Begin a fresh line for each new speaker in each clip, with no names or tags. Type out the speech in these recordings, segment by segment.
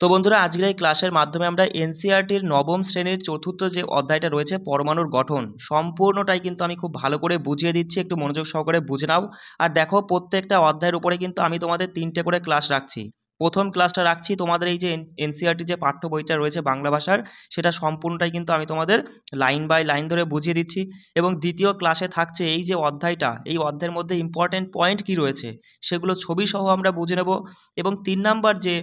তো বন্ধুরা, আজকের এই ক্লাসের মাধ্যমে আমরা এনসিইআরটির নবম শ্রেণীর চতুর্থ যে অধ্যায়টা রয়েছে পরমাণুর গঠন, সম্পূর্ণটাই কিন্তু আমি খুব ভালো করে বুঝিয়ে দিচ্ছি। একটু মনোযোগ সহকারে বুঝে নাও। আর দেখো, প্রত্যেকটা অধ্যায়ের উপরে কিন্তু আমি তোমাদের 3টে করে ক্লাস রাখছি। প্রথম ক্লাসটা রাখছি তোমাদের এই যে এনসিইআরটি যে পাঠ্য বইটা রয়েছে বাংলা ভাষার, সেটা সম্পূর্ণটাই কিন্তু আমি তোমাদের লাইন বাই লাইন ধরে বুঝিয়ে দিচ্ছি। এবং দ্বিতীয় ক্লাসে থাকছে এই যে অধ্যায়টা, এই অধ্যায়ের মধ্যে ইম্পর্টেন্ট পয়েন্ট কী রয়েছে সেগুলো ছবি সহ আমরা বুঝে নেব। এবং 3 নাম্বার যে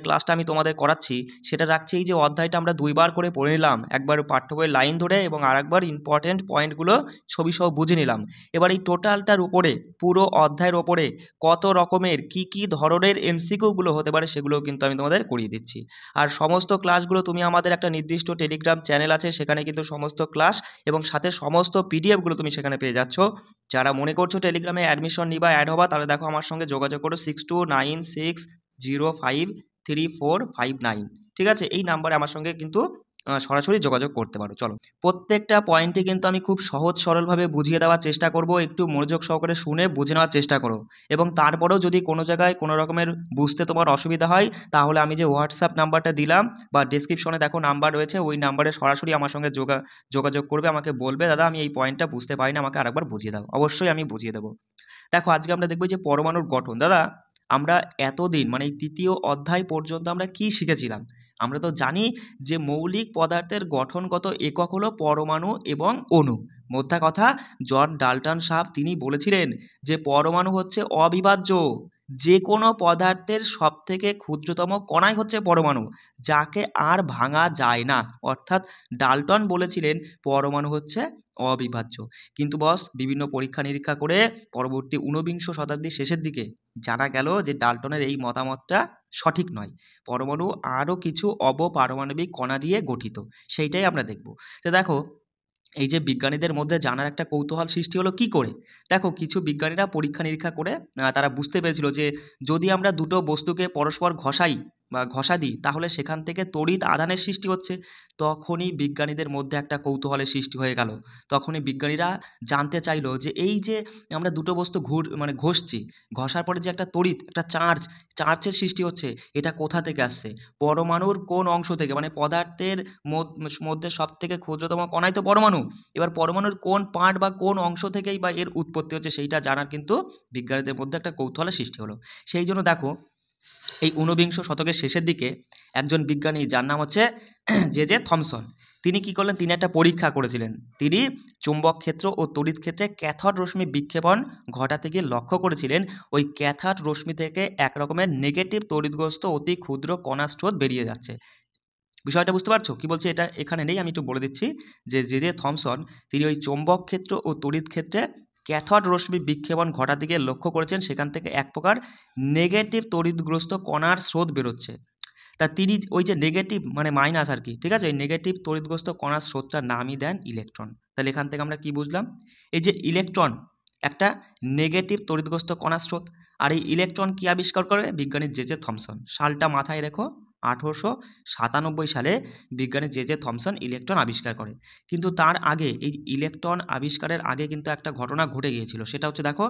ক্লাসটা আমি তোমাদের করাচ্ছি সেটা রাখছি এই যে অধ্যায়টা আমরা 2বার করে পড়ে নিলাম, একবার পাঠ্য বইয়ের লাইন ধরে এবং আরেকবার ইম্পর্টেন্ট পয়েন্টগুলো ছবি সহ বুঝে নিলাম। এবার এই টোটালটার উপরে, পুরো অধ্যায়ের ওপরে কত রকমের কি ধরনের এমসিকিউগুলো হতে পারে সেগুলোও কিন্তু আমি তোমাদের করিয়ে দিচ্ছি। আর সমস্ত ক্লাসগুলো তুমি আমাদের একটা নির্দিষ্ট টেলিগ্রাম চ্যানেল আছে, সেখানে কিন্তু সমস্ত ক্লাস এবং সাথে সমস্ত পিডিএফগুলো তুমি সেখানে পেয়ে যাচ্ছ। যারা মনে করছো টেলিগ্রামে অ্যাডমিশন নিবা, অ্যাড হবা, তাহলে দেখো আমার সঙ্গে যোগাযোগ করো 6296053459। ঠিক আছে, এই নাম্বারে আমার সঙ্গে কিন্তু সরাসরি যোগাযোগ করতে পারো। চলো, প্রত্যেকটা পয়েন্টে কিন্তু আমি খুব সহজ সরলভাবে বুঝিয়ে দেওয়ার চেষ্টা করব। একটু মনোযোগ সহকারে শুনে বুঝে নেওয়ার চেষ্টা করো। এবং তারপরেও যদি কোনো জায়গায় কোনো রকমের বুঝতে তোমার অসুবিধা হয়, তাহলে আমি যে হোয়াটসঅ্যাপ নাম্বারটা দিলাম বা ডেসক্রিপশনে দেখো নাম্বার রয়েছে, ওই নাম্বারে সরাসরি আমার সঙ্গে যোগাযোগ করবে, আমাকে বলবে দাদা আমি এই পয়েন্টটা বুঝতে পারি না, আমাকে আরেকবার বুঝিয়ে দাও। অবশ্যই আমি বুঝিয়ে দেবো। দেখো, আজকে আমরা দেখব যে পরমাণুর গঠন। দাদা, আমরা এতদিন মানে এই 3য় অধ্যায় পর্যন্ত আমরা কি শিখেছিলাম? আমরা তো জানি যে মৌলিক পদার্থের গঠনগত একক হলো পরমাণু এবং অণু। মোদ্দা কথা, জন ডাল্টন সাহেব তিনি বলেছিলেন যে পরমাণু হচ্ছে অবিভাজ্য। যে কোনো পদার্থের সবথেকে ক্ষুদ্রতম কণাই হচ্ছে পরমাণু, যাকে আর ভাঙা যায় না। অর্থাৎ ডাল্টন বলেছিলেন পরমাণু হচ্ছে অবিভাজ্য। কিন্তু বস, বিভিন্ন পরীক্ষা নিরীক্ষা করে পরবর্তী ঊনবিংশ শতাব্দীর শেষের দিকে জানা গেল যে ডাল্টনের এই মতামতটা সঠিক নয়। পরমাণু আরও কিছু অবপারমাণবিক কণা দিয়ে গঠিত, সেইটাই আমরা দেখব। তো দেখো, এই যে বিজ্ঞানীদের মধ্যে জানার একটা কৌতূহল সৃষ্টি হলো কি করে। দেখো, কিছু বিজ্ঞানীরা পরীক্ষা নিরীক্ষা করে তারা বুঝতে পেরেছিল যে যদি আমরা দুটো বস্তুকে পরস্পর ঘষাই বা ঘষা দিই, তাহলে সেখান থেকে তড়িৎ আধানের সৃষ্টি হচ্ছে। তখনই বিজ্ঞানীদের মধ্যে একটা কৌতূহলের সৃষ্টি হয়ে গেল। তখনই বিজ্ঞানীরা জানতে চাইলো যে এই যে আমরা দুটো বস্তু ঘষছি, ঘষার পরে যে একটা তড়িৎ, একটা চার্জের সৃষ্টি হচ্ছে, এটা কোথা থেকে আসছে? পরমাণুর কোন অংশ থেকে? মানে পদার্থের মধ্যে সব থেকে ক্ষুদ্রতম কণাই তো পরমাণু। এবার পরমাণুর কোন পার্ট বা কোন অংশ থেকেই বা এর উৎপত্তি হচ্ছে, সেইটা জানার কিন্তু বিজ্ঞানীদের মধ্যে একটা কৌতূহলের সৃষ্টি হলো। সেই জন্য দেখো, এই ঊনবিংশ শতকের শেষের দিকে একজন বিজ্ঞানী, যার নাম হচ্ছে জে থমসন, তিনি কি করলেন? তিনি একটা পরীক্ষা করেছিলেন। তিনি চুম্বক ক্ষেত্র ও তড়িৎ ক্ষেত্রে ক্যাথড রশ্মি বিক্ষেপণ ঘটাতে গিয়ে লক্ষ্য করেছিলেন ওই ক্যাথড রশ্মি থেকে এক রকমের নেগেটিভ তড়িৎগ্রস্ত অতি ক্ষুদ্র কণা স্রোত বেরিয়ে যাচ্ছে। বিষয়টা বুঝতে পারছো? কি বলছি এটা এখানে নেই, আমি একটু বলে দিচ্ছি যে জে থমসন তিনি ওই চৌম্বক ক্ষেত্র ও তড়িৎ ক্ষেত্রে ক্যাথড রশ্মি বিক্ষেপণ ঘটার দিকে লক্ষ্য করেছেন, সেখান থেকে এক প্রকার নেগেটিভ তড়িৎগ্রস্ত কণার স্রোত বেরোচ্ছে। তা তিনি ওই যে নেগেটিভ মানে মাইনাস আর কি, ঠিক আছে, এই নেগেটিভ তড়িৎগ্রস্ত কণার স্রোতটার নামই দেন ইলেকট্রন। তাহলে এখান থেকে আমরা কি বুঝলাম? এই যে ইলেকট্রন একটা নেগেটিভ তড়িৎগ্রস্ত কণার স্রোত। আর এই ইলেকট্রন কি আবিষ্কার করে? বিজ্ঞানী জে থমসন। সালটা মাথায় রেখো, 1897 সালে বিজ্ঞানী জে থমসন ইলেকট্রন আবিষ্কার করে। কিন্তু তার আগে, এই ইলেকট্রন আবিষ্কারের আগে কিন্তু একটা ঘটনা ঘটে গিয়েছিল। সেটা হচ্ছে দেখো,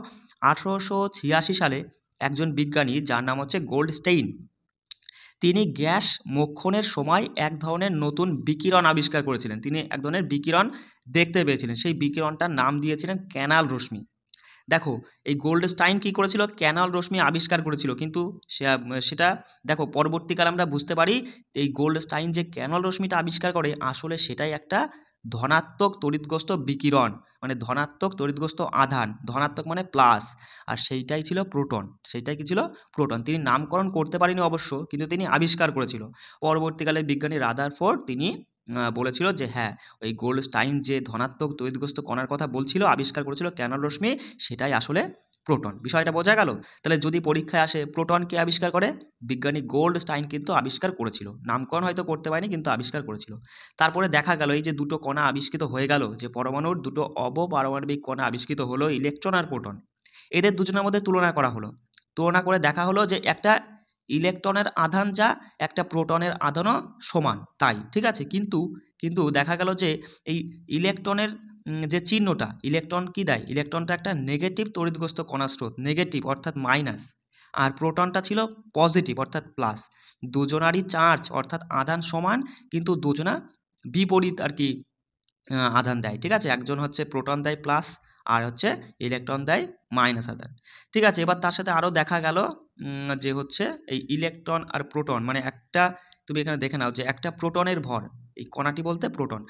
1886 সালে একজন বিজ্ঞানী, যার নাম হচ্ছে গোল্ডস্টেইন, তিনি গ্যাস মোক্ষণের সময় এক ধরনের নতুন বিকিরণ আবিষ্কার করেছিলেন। তিনি এক ধরনের বিকিরণ দেখতে পেয়েছিলেন, সেই বিকিরণটার নাম দিয়েছিলেন ক্যানাল রশ্মি। দেখো, এই গোল্ডস্টাইন কি করেছিল? ক্যানাল রশ্মি আবিষ্কার করেছিল, কিন্তু সেটা দেখো পরবর্তীকালে আমরা বুঝতে পারি এই গোল্ডস্টাইন যে ক্যানাল রশ্মিটা আবিষ্কার করে, আসলে সেটাই একটা ধনাত্মক তড়িৎগ্রস্ত বিকিরণ, মানে ধনাত্মক তড়িৎগ্রস্ত আধান, ধনাত্মক মানে প্লাস, আর সেইটাই ছিল প্রোটন। সেইটাই কি ছিল? প্রোটন। তিনি নামকরণ করতে পারেনি অবশ্য, কিন্তু তিনি আবিষ্কার করেছিল। পরবর্তীকালে বিজ্ঞানী রাদারফোর্ড তিনি বলেছিল যে হ্যাঁ, ওই গোল্ডস্টাইন যে ধনাত্মক তড়িৎগ্রস্ত কণার কথা বলছিল, আবিষ্কার করেছিল ক্যানাল রশ্মি, সেটাই আসলে প্রোটন। বিষয়টা বোঝা গেল? তাহলে যদি পরীক্ষায় আসে প্রোটন কে আবিষ্কার করে? বিজ্ঞানী গোল্ডস্টাইন কিন্তু আবিষ্কার করেছিল। নামকরণ হয়তো করতে পারেনি, কিন্তু আবিষ্কার করেছিল। তারপরে দেখা গেল এই যে দুটো কণা আবিষ্কৃত হয়ে গেল, যে পরমাণুর দুটো অবপারমাণবিক কণা আবিষ্কৃত হলো, ইলেকট্রন আর প্রোটন, এদের দুজনের মধ্যে তুলনা করা হলো। তুলনা করে দেখা হলো যে একটা ইলেকট্রনের আধান যা, একটা প্রোটনের আধানও সমান, তাই ঠিক আছে। কিন্তু কিন্তু দেখা গেল যে এই ইলেকট্রনের যে চিহ্নটা, ইলেকট্রন কি দেয়? ইলেকট্রনটা একটা নেগেটিভ তড়িৎগ্রস্ত কণা স্রোত, নেগেটিভ অর্থাৎ মাইনাস। আর প্রোটনটা ছিল পজিটিভ অর্থাৎ প্লাস। দুজনারই চার্জ অর্থাৎ আধান সমান, কিন্তু দুজনা বিপরীত আর কি আধান দেয়, ঠিক আছে। একজন হচ্ছে প্রোটন দেয় প্লাস, আর হচ্ছে ইলেকট্রন দেয় মাইনাস আধান, ঠিক আছে। এবার তার সাথে আরও দেখা গেল যে হচ্ছে এই ইলেকট্রন আর প্রোটন মানে একটা, তুমি এখানে দেখে নাও যে একটা প্রোটনের ভর, এই কণাটি বলতে প্রোটন,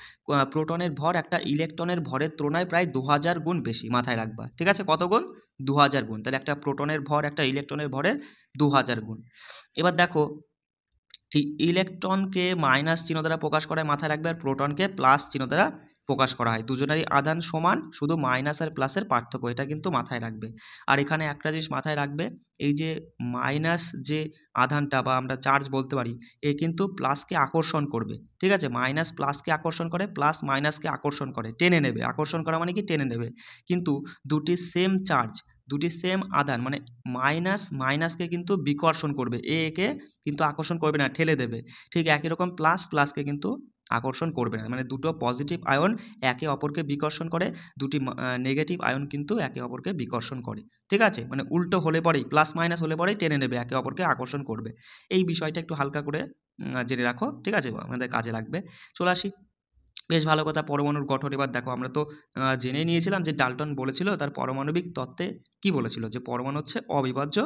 প্রোটনের ভর একটা ইলেকট্রনের ভরের তুলনায় প্রায় 2000 গুণ বেশি, মাথায় রাখবা, ঠিক আছে। কত গুণ? 2000 গুণ। তাহলে একটা প্রোটনের ভর একটা ইলেকট্রনের ভরের 2000 গুণ। এবার দেখো এই ইলেকট্রনকে মাইনাস চিহ্ন দ্বারা প্রকাশ করা হয়, মাথায় রাখবে, আর প্রোটনকে প্লাস চিহ্ন দ্বারা প্রকাশ করা হয়। দুজনেরই আধান সমান, শুধু মাইনাস আর প্লাসের পার্থক্য, এটা কিন্তু মাথায় রাখবে। আর এখানে একটা জিনিস মাথায় রাখবে, এই যে মাইনাস যে আধানটা বা আমরা চার্জ বলতে পারি, এ কিন্তু প্লাসকে আকর্ষণ করবে, ঠিক আছে। মাইনাস প্লাসকে আকর্ষণ করে, প্লাস মাইনাসকে আকর্ষণ করে, টেনে নেবে। আকর্ষণ করা মানে কি? টেনে নেবে। কিন্তু দুটি সেম চার্জ, দুটি সেম আধান মানে মাইনাস মাইনাসকে কিন্তু বিকর্ষণ করবে, একে কিন্তু আকর্ষণ করবে না, ঠেলে দেবে। ঠিক একই রকম প্লাস প্লাসকে কিন্তু আকর্ষণ করবে না, মানে দুটো পজিটিভ আয়ন একে অপরকে বিকর্ষণ করে, দুটি নেগেটিভ আয়ন কিন্তু একে অপরকে বিকর্ষণ করে, ঠিক আছে। মানে উল্টো হলে পরেই, প্লাস মাইনাস হলে পরেই টেনে নেবে, একে অপরকে আকর্ষণ করবে। এই বিষয়টা একটু হালকা করে জেনে রাখো, ঠিক আছে, আমাদের কাজে লাগবে। চলে আসি, বেশ ভালো কথা, পরমাণুর গঠন। এবার দেখো আমরা তো জেনে নিয়েছিলাম যে ডাল্টন বলেছিল তার পারমাণবিক তত্ত্বে কি বলেছিল, যে পরমাণু হচ্ছে অবিভাজ্য,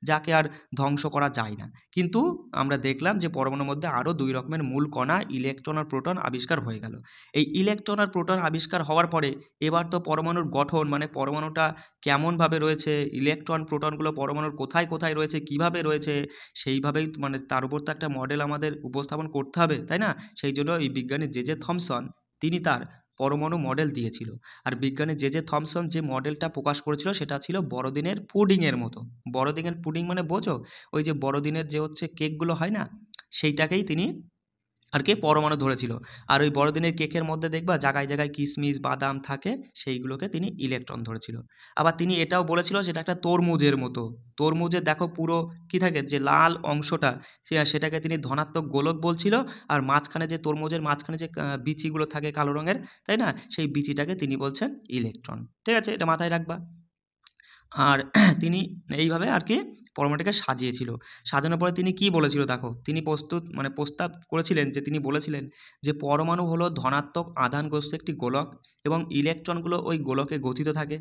যাকে আর ধ্বংস করা যায় না। কিন্তু আমরা দেখলাম যে পরমাণুর মধ্যে আরও দুই রকমের মূল কণা ইলেকট্রন আর প্রোটন আবিষ্কার হয়ে গেল। এই ইলেকট্রন আর প্রোটন আবিষ্কার হওয়ার পরে এবার তো পরমাণুর গঠন মানে পরমাণুটা কেমনভাবে রয়েছে, ইলেকট্রন প্রোটনগুলো পরমাণুর কোথায় কোথায় রয়েছে, কিভাবে রয়েছে, সেইভাবেই মানে তার উপর তো একটা মডেল আমাদের উপস্থাপন করতে হবে, তাই না। সেই জন্য এই বিজ্ঞানী জে থমসন তিনি তার পরমাণু মডেল দিয়েছিল। আর বিজ্ঞানী জে থমসন যে মডেলটা প্রকাশ করেছিল সেটা ছিল বড়দিনের পুডিংয়ের মতো। বড়দিনের পুডিং মানে বোঝো, ওই যে বড়দিনের যে হচ্ছে কেকগুলো হয় না, সেইটাকেই তিনি আর কি পরমাণু ধরেছিল। আর ওই বড়দিনের কেকের মধ্যে দেখবা জায়গায় জায়গায় কিশমিশ বাদাম থাকে, সেইগুলোকে তিনি ইলেকট্রন ধরেছিল। আবার তিনি এটাও বলেছিল যেটা একটা তরমুজের মতো, তরমুজের দেখো পুরো কি থাকে, যে লাল অংশটা সেটাকে তিনি ধনাত্মক গোলক বলছিল, আর মাঝখানে যে তরমুজের মাঝখানে যে বিচিগুলো থাকে কালো রঙের, তাই না, সেই বিচিটাকে তিনি বলছেন ইলেকট্রন, ঠিক আছে, এটা মাথায় রাখবা। আর তিনি এইভাবে আর কি পরমাণুটাকে সাজিয়েছিল। সাজানোর পরে তিনি কি বলেছিল দেখো, তিনি প্রস্তাব করেছিলেন, যে তিনি বলেছিলেন যে পরমাণু হলো ধনাত্মক আধানগ্রস্ত একটি গোলক, এবং ইলেকট্রনগুলো ওই গোলকে গঠিত থাকে।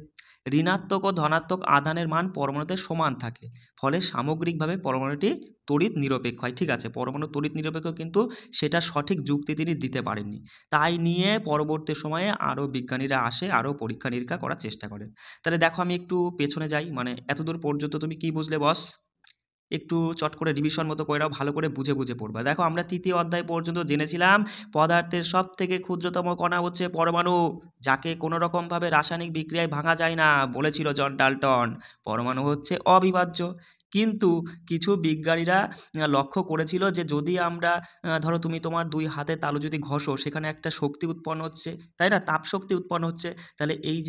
ঋণাত্মক ও ধনাত্মক আধানের মান পরমাণুতে সমান থাকে, ফলে সামগ্রিকভাবে পরমাণুটি তড়িৎ নিরপেক্ষ হয়, ঠিক আছে। পরমাণু তড়িৎ নিরপেক্ষ, কিন্তু সেটা সঠিক যুক্তি তিনি দিতে পারেননি। তাই নিয়ে পরবর্তী সময়ে আরও বিজ্ঞানীরা আসে, আরও পরীক্ষা নিরীক্ষা করার চেষ্টা করেন। তাহলে দেখো আমি একটু পেছনে যাই, মানে এতদূর পর্যন্ত তুমি কি বুঝলে বস? একটু চট করে রিভিশন মতো করে নাও, ভালো করে বুঝে বুঝে পড়বা। দেখো আমরা তৃতীয় অধ্যায় পর্যন্ত জেনেছিলাম পদার্থের সব থেকে ক্ষুদ্রতম কণা হচ্ছে পরমাণু, যাকে কোনো রকমভাবে রাসায়নিক বিক্রিয়ায় ভাঙা যায় না, বলেছিল জন ডাল্টন। পরমাণু হচ্ছে অবিভাজ্য। কিন্তু কিছু বিজ্ঞানীরা লক্ষ্য করেছিল যে যদি আমরা ধরো তুমি তোমার দুই হাতে তালু যদি ঘষো, সেখানে একটা শক্তি উৎপন্ন হচ্ছে, তাই না, তাপ শক্তি উৎপন্ন হচ্ছে। তাহলে এই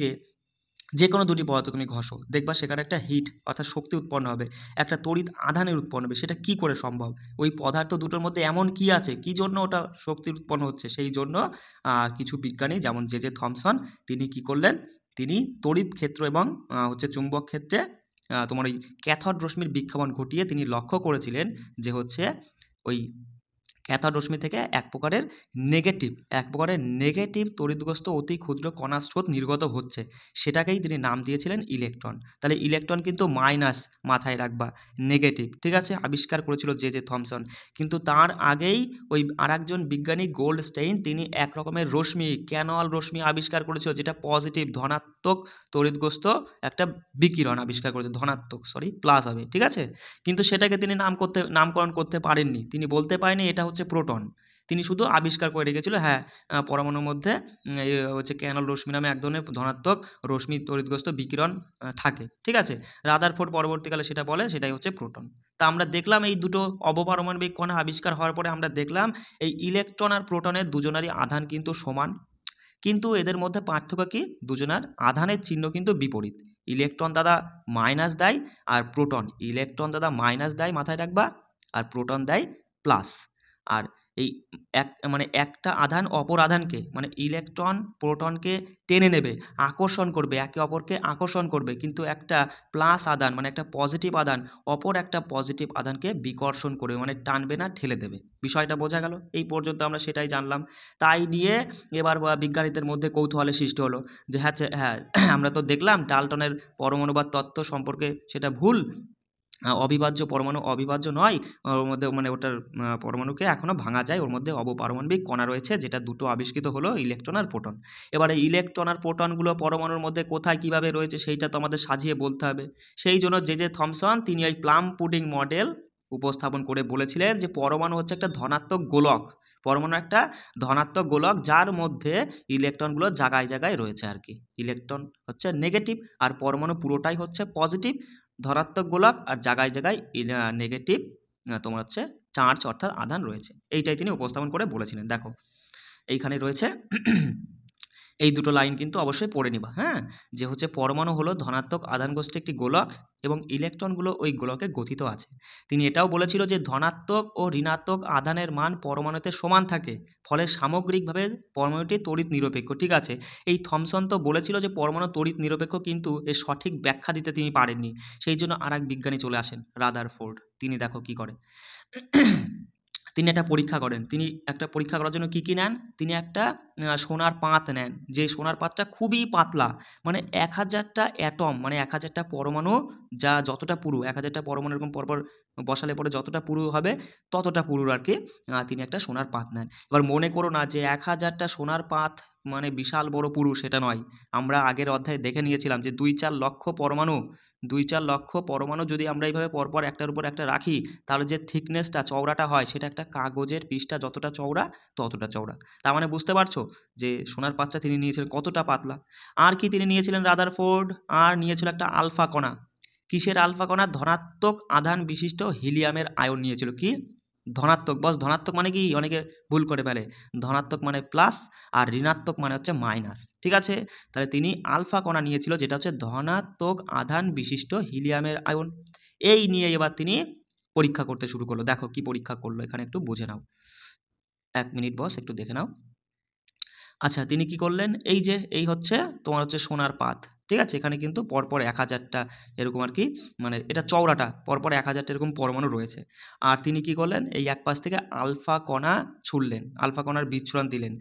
যে কোনো দুটি পদার্থ তুমি ঘষো, দেখবা সেখানে একটা হিট অর্থাৎ শক্তি উৎপন্ন হবে, একটা তড়িৎ আধানের উৎপন্ন হবে। সেটা কি করে সম্ভব? ওই পদার্থ দুটোর মধ্যে এমন কি আছে, কি জন্য ওটা শক্তি উৎপন্ন হচ্ছে? সেই জন্য কিছু বিজ্ঞানী যেমন জে থমসন, তিনি কি করলেন, তিনি তড়িৎ ক্ষেত্র এবং হচ্ছে চুম্বক ক্ষেত্রে তোমার ওই ক্যাথড রশ্মির বিক্ষেপণ ঘটিয়ে তিনি লক্ষ্য করেছিলেন যে হচ্ছে ওই ক্যাথড রশ্মি থেকে এক প্রকারের নেগেটিভ তড়িৎগ্রস্ত অতি ক্ষুদ্র কণার স্রোত নির্গত হচ্ছে, সেটাকেই তিনি নাম দিয়েছিলেন ইলেকট্রন। তাহলে ইলেকট্রন কিন্তু মাইনাস, মাথায় রাখবা, নেগেটিভ, ঠিক আছে, আবিষ্কার করেছিল জে থমসন। কিন্তু তার আগেই ওই আরেকজন বিজ্ঞানী গোল্ডস্টেইন, তিনি এক রকমের রশ্মি, ক্যানোয়াল রশ্মি আবিষ্কার করেছিল, যেটা পজিটিভ ধনাত্মক তড়িৎগ্রস্ত একটা বিকিরণ আবিষ্কার করেছে, ধনাত্মক প্লাস হবে, ঠিক আছে। কিন্তু সেটাকে তিনি নামকরণ করতে পারেননি, তিনি বলতে পারেনি এটা হচ্ছে প্রোটন। তিনি শুধু আবিষ্কার করে রেখেছিল, হ্যাঁ, পরমাণুর মধ্যে এই হচ্ছে ক্যানোল রশ্মি নামে এক ধরনের ধনাত্মক রশ্মি তড়িৎগ্রস্ত বিকিরণ থাকে, ঠিক আছে। রাদারফোর্ড পরবর্তীকালে সেটা বলে, সেটাই হচ্ছে প্রোটন। তা আমরা দেখলাম এই দুটো অবপারমাণবিক কণা আবিষ্কার হওয়ার পরে আমরা দেখলাম এই ইলেকট্রন আর প্রোটনের দুজনারই আধান কিন্তু সমান, কিন্তু এদের মধ্যে পার্থক্য কি, দুজনার আধানের চিহ্ন কিন্তু বিপরীত। ইলেকট্রন দাদা মাইনাস দেয়, আর ইলেকট্রন দাদা মাইনাস দেয়, মাথায় রাখবা, আর প্রোটন দেয় প্লাস। আর এই মানে একটা আধান অপর আধানকে মানে ইলেকট্রন প্রোটনকে টেনে নেবে, আকর্ষণ করবে, একে অপরকে আকর্ষণ করবে, কিন্তু একটা প্লাস আধান মানে একটা পজিটিভ আধান অপর একটা পজিটিভ আধানকে বিকর্ষণ করবে, মানে টানবে না, ঠেলে দেবে। বিষয়টা বোঝা গেল? এই পর্যন্ত আমরা সেটাই জানলাম। তাই নিয়ে এবার বিজ্ঞানীদের মধ্যে কৌতূহলের সৃষ্টি হলো যে হ্যাঁ আমরা তো দেখলাম ডাল্টনের পরমাণুবাদ তত্ত্ব সম্পর্কে সেটা ভুল, অবিভাজ্য পরমাণু অবিভাজ্য নয়, ওর মধ্যে মানে ওটার পরমাণুকে এখনও ভাঙা যায়, ওর মধ্যে অবপারমাণবিক কণা রয়েছে, যেটা দুটো আবিষ্কৃত হলো ইলেকট্রন আর প্রোটন। এবারে ইলেকট্রন আর প্রোটনগুলো পরমাণুর মধ্যে কোথায় কীভাবে রয়েছে সেইটা তো আমাদের সাজিয়ে বলতে হবে। সেই জন্য জে থমসন তিনি এই প্লাম পুডিং মডেল উপস্থাপন করে বলেছিলেন যে পরমাণু হচ্ছে একটা ধনাত্মক গোলক, পরমাণু একটা ধনাত্মক গোলক যার মধ্যে ইলেকট্রনগুলো জায়গায় জায়গায় রয়েছে আর কি। ইলেকট্রন হচ্ছে নেগেটিভ আর পরমাণু পুরোটাই হচ্ছে পজিটিভ, ধনাত্মক গোলক আর জায়গায় জায়গায় নেগেটিভ তোমার হচ্ছে চার্জ অর্থাৎ আধান রয়েছে। এইটাই তিনি উপস্থাপন করে বলেছিলেন। দেখো এইখানে রয়েছে এই দুটো লাইন কিন্তু অবশ্যই পড়ে নিবা, হ্যাঁ, যে হচ্ছে পরমাণু হলো ধনাত্মক আধান গোষ্ঠী একটি গোলক এবং ইলেকট্রনগুলো ওই গোলকে গঠিত আছে। তিনি এটাও বলেছিল যে ধনাত্মক ও ঋণাত্মক আধানের মান পরমাণুতে সমান থাকে, ফলে সামগ্রিকভাবে পরমাণুটি তড়িৎ নিরপেক্ষ। ঠিক আছে, এই থমসন তো বলেছিল যে পরমাণু তড়িৎ নিরপেক্ষ, কিন্তু এর সঠিক ব্যাখ্যা দিতে তিনি পারেননি। সেই জন্য আর এক বিজ্ঞানী চলে আসেন, রাদারফোর্ড। তিনি দেখো কি করেন, তিনি একটা পরীক্ষা করেন। তিনি একটা পরীক্ষা করার জন্য কী নেন, তিনি একটা সোনার পাত নেন, যে সোনার পাতটা খুবই পাতলা, মানে 1000টা অ্যাটম মানে 1000টা পরমাণু, যা যতটা পুরু 1000টা পরমাণু এরকম পরপর বসালে পরে যতটা পুরু হবে ততটা পুরুর আর কি, তিনি একটা সোনার পাত নেন। এবার মনে করো না যে 1000টা সোনার পাত মানে বিশাল বড় পুরু, সেটা নয়। আমরা আগের অধ্যায়ে দেখে নিয়েছিলাম যে 2-4 লক্ষ পরমাণু, 2-4 লক্ষ পরমাণু যদি আমরা এইভাবে পরপর একটার উপর একটা রাখি, তাহলে যে থিকনেসটা চওড়াটা হয় সেটা একটা কাগজের পৃষ্ঠা যতটা চওড়া ততটা চওড়া। তার মানে বুঝতে পারছো যে সোনার পাতটা তিনি নিয়েছিলেন কতটা পাতলা। আর কি তিনি নিয়েছিলেন রাদারফোর্ড, আর নিয়েছিল একটা আলফা কণা। কিসের আলফা কণা? ধনাত্মক আধান বিশিষ্ট হিলিয়ামের আয়ন নিয়েছিল। কি ধনাত্মক? বস ধনাত্মক মানে কি, অনেকে ভুল করে ফেলে, ধনাত্মক মানে প্লাস আর ঋণাত্মক মানে হচ্ছে মাইনাস। ঠিক আছে, তাহলে তিনি আলফা কণা নিয়েছিল যেটা হচ্ছে ধনাত্মক আধান বিশিষ্ট হিলিয়ামের আয়ন। এই নিয়ে এবার তিনি পরীক্ষা করতে শুরু করলো। দেখো কি পরীক্ষা করলো এখানে একটু বুঝে নাও। 1 মিনিট বস, একটু দেখে নাও। আচ্ছা, তিনি কি করলেন, এই হচ্ছে তোমার হচ্ছে সোনার পাত। ঠিক আছে, এখানে কিন্তু পরপর 1000টা এরকম আর কি, মানে এটা চওড়াটা পরপর 1000টা এরকম পরমাণু রয়েছে। আর তিনি কি করলেন, এই এক পাশ থেকে আলফা কণা ছুড়লেন, আলফা কণার বিচ্ছুরণ দিলেন।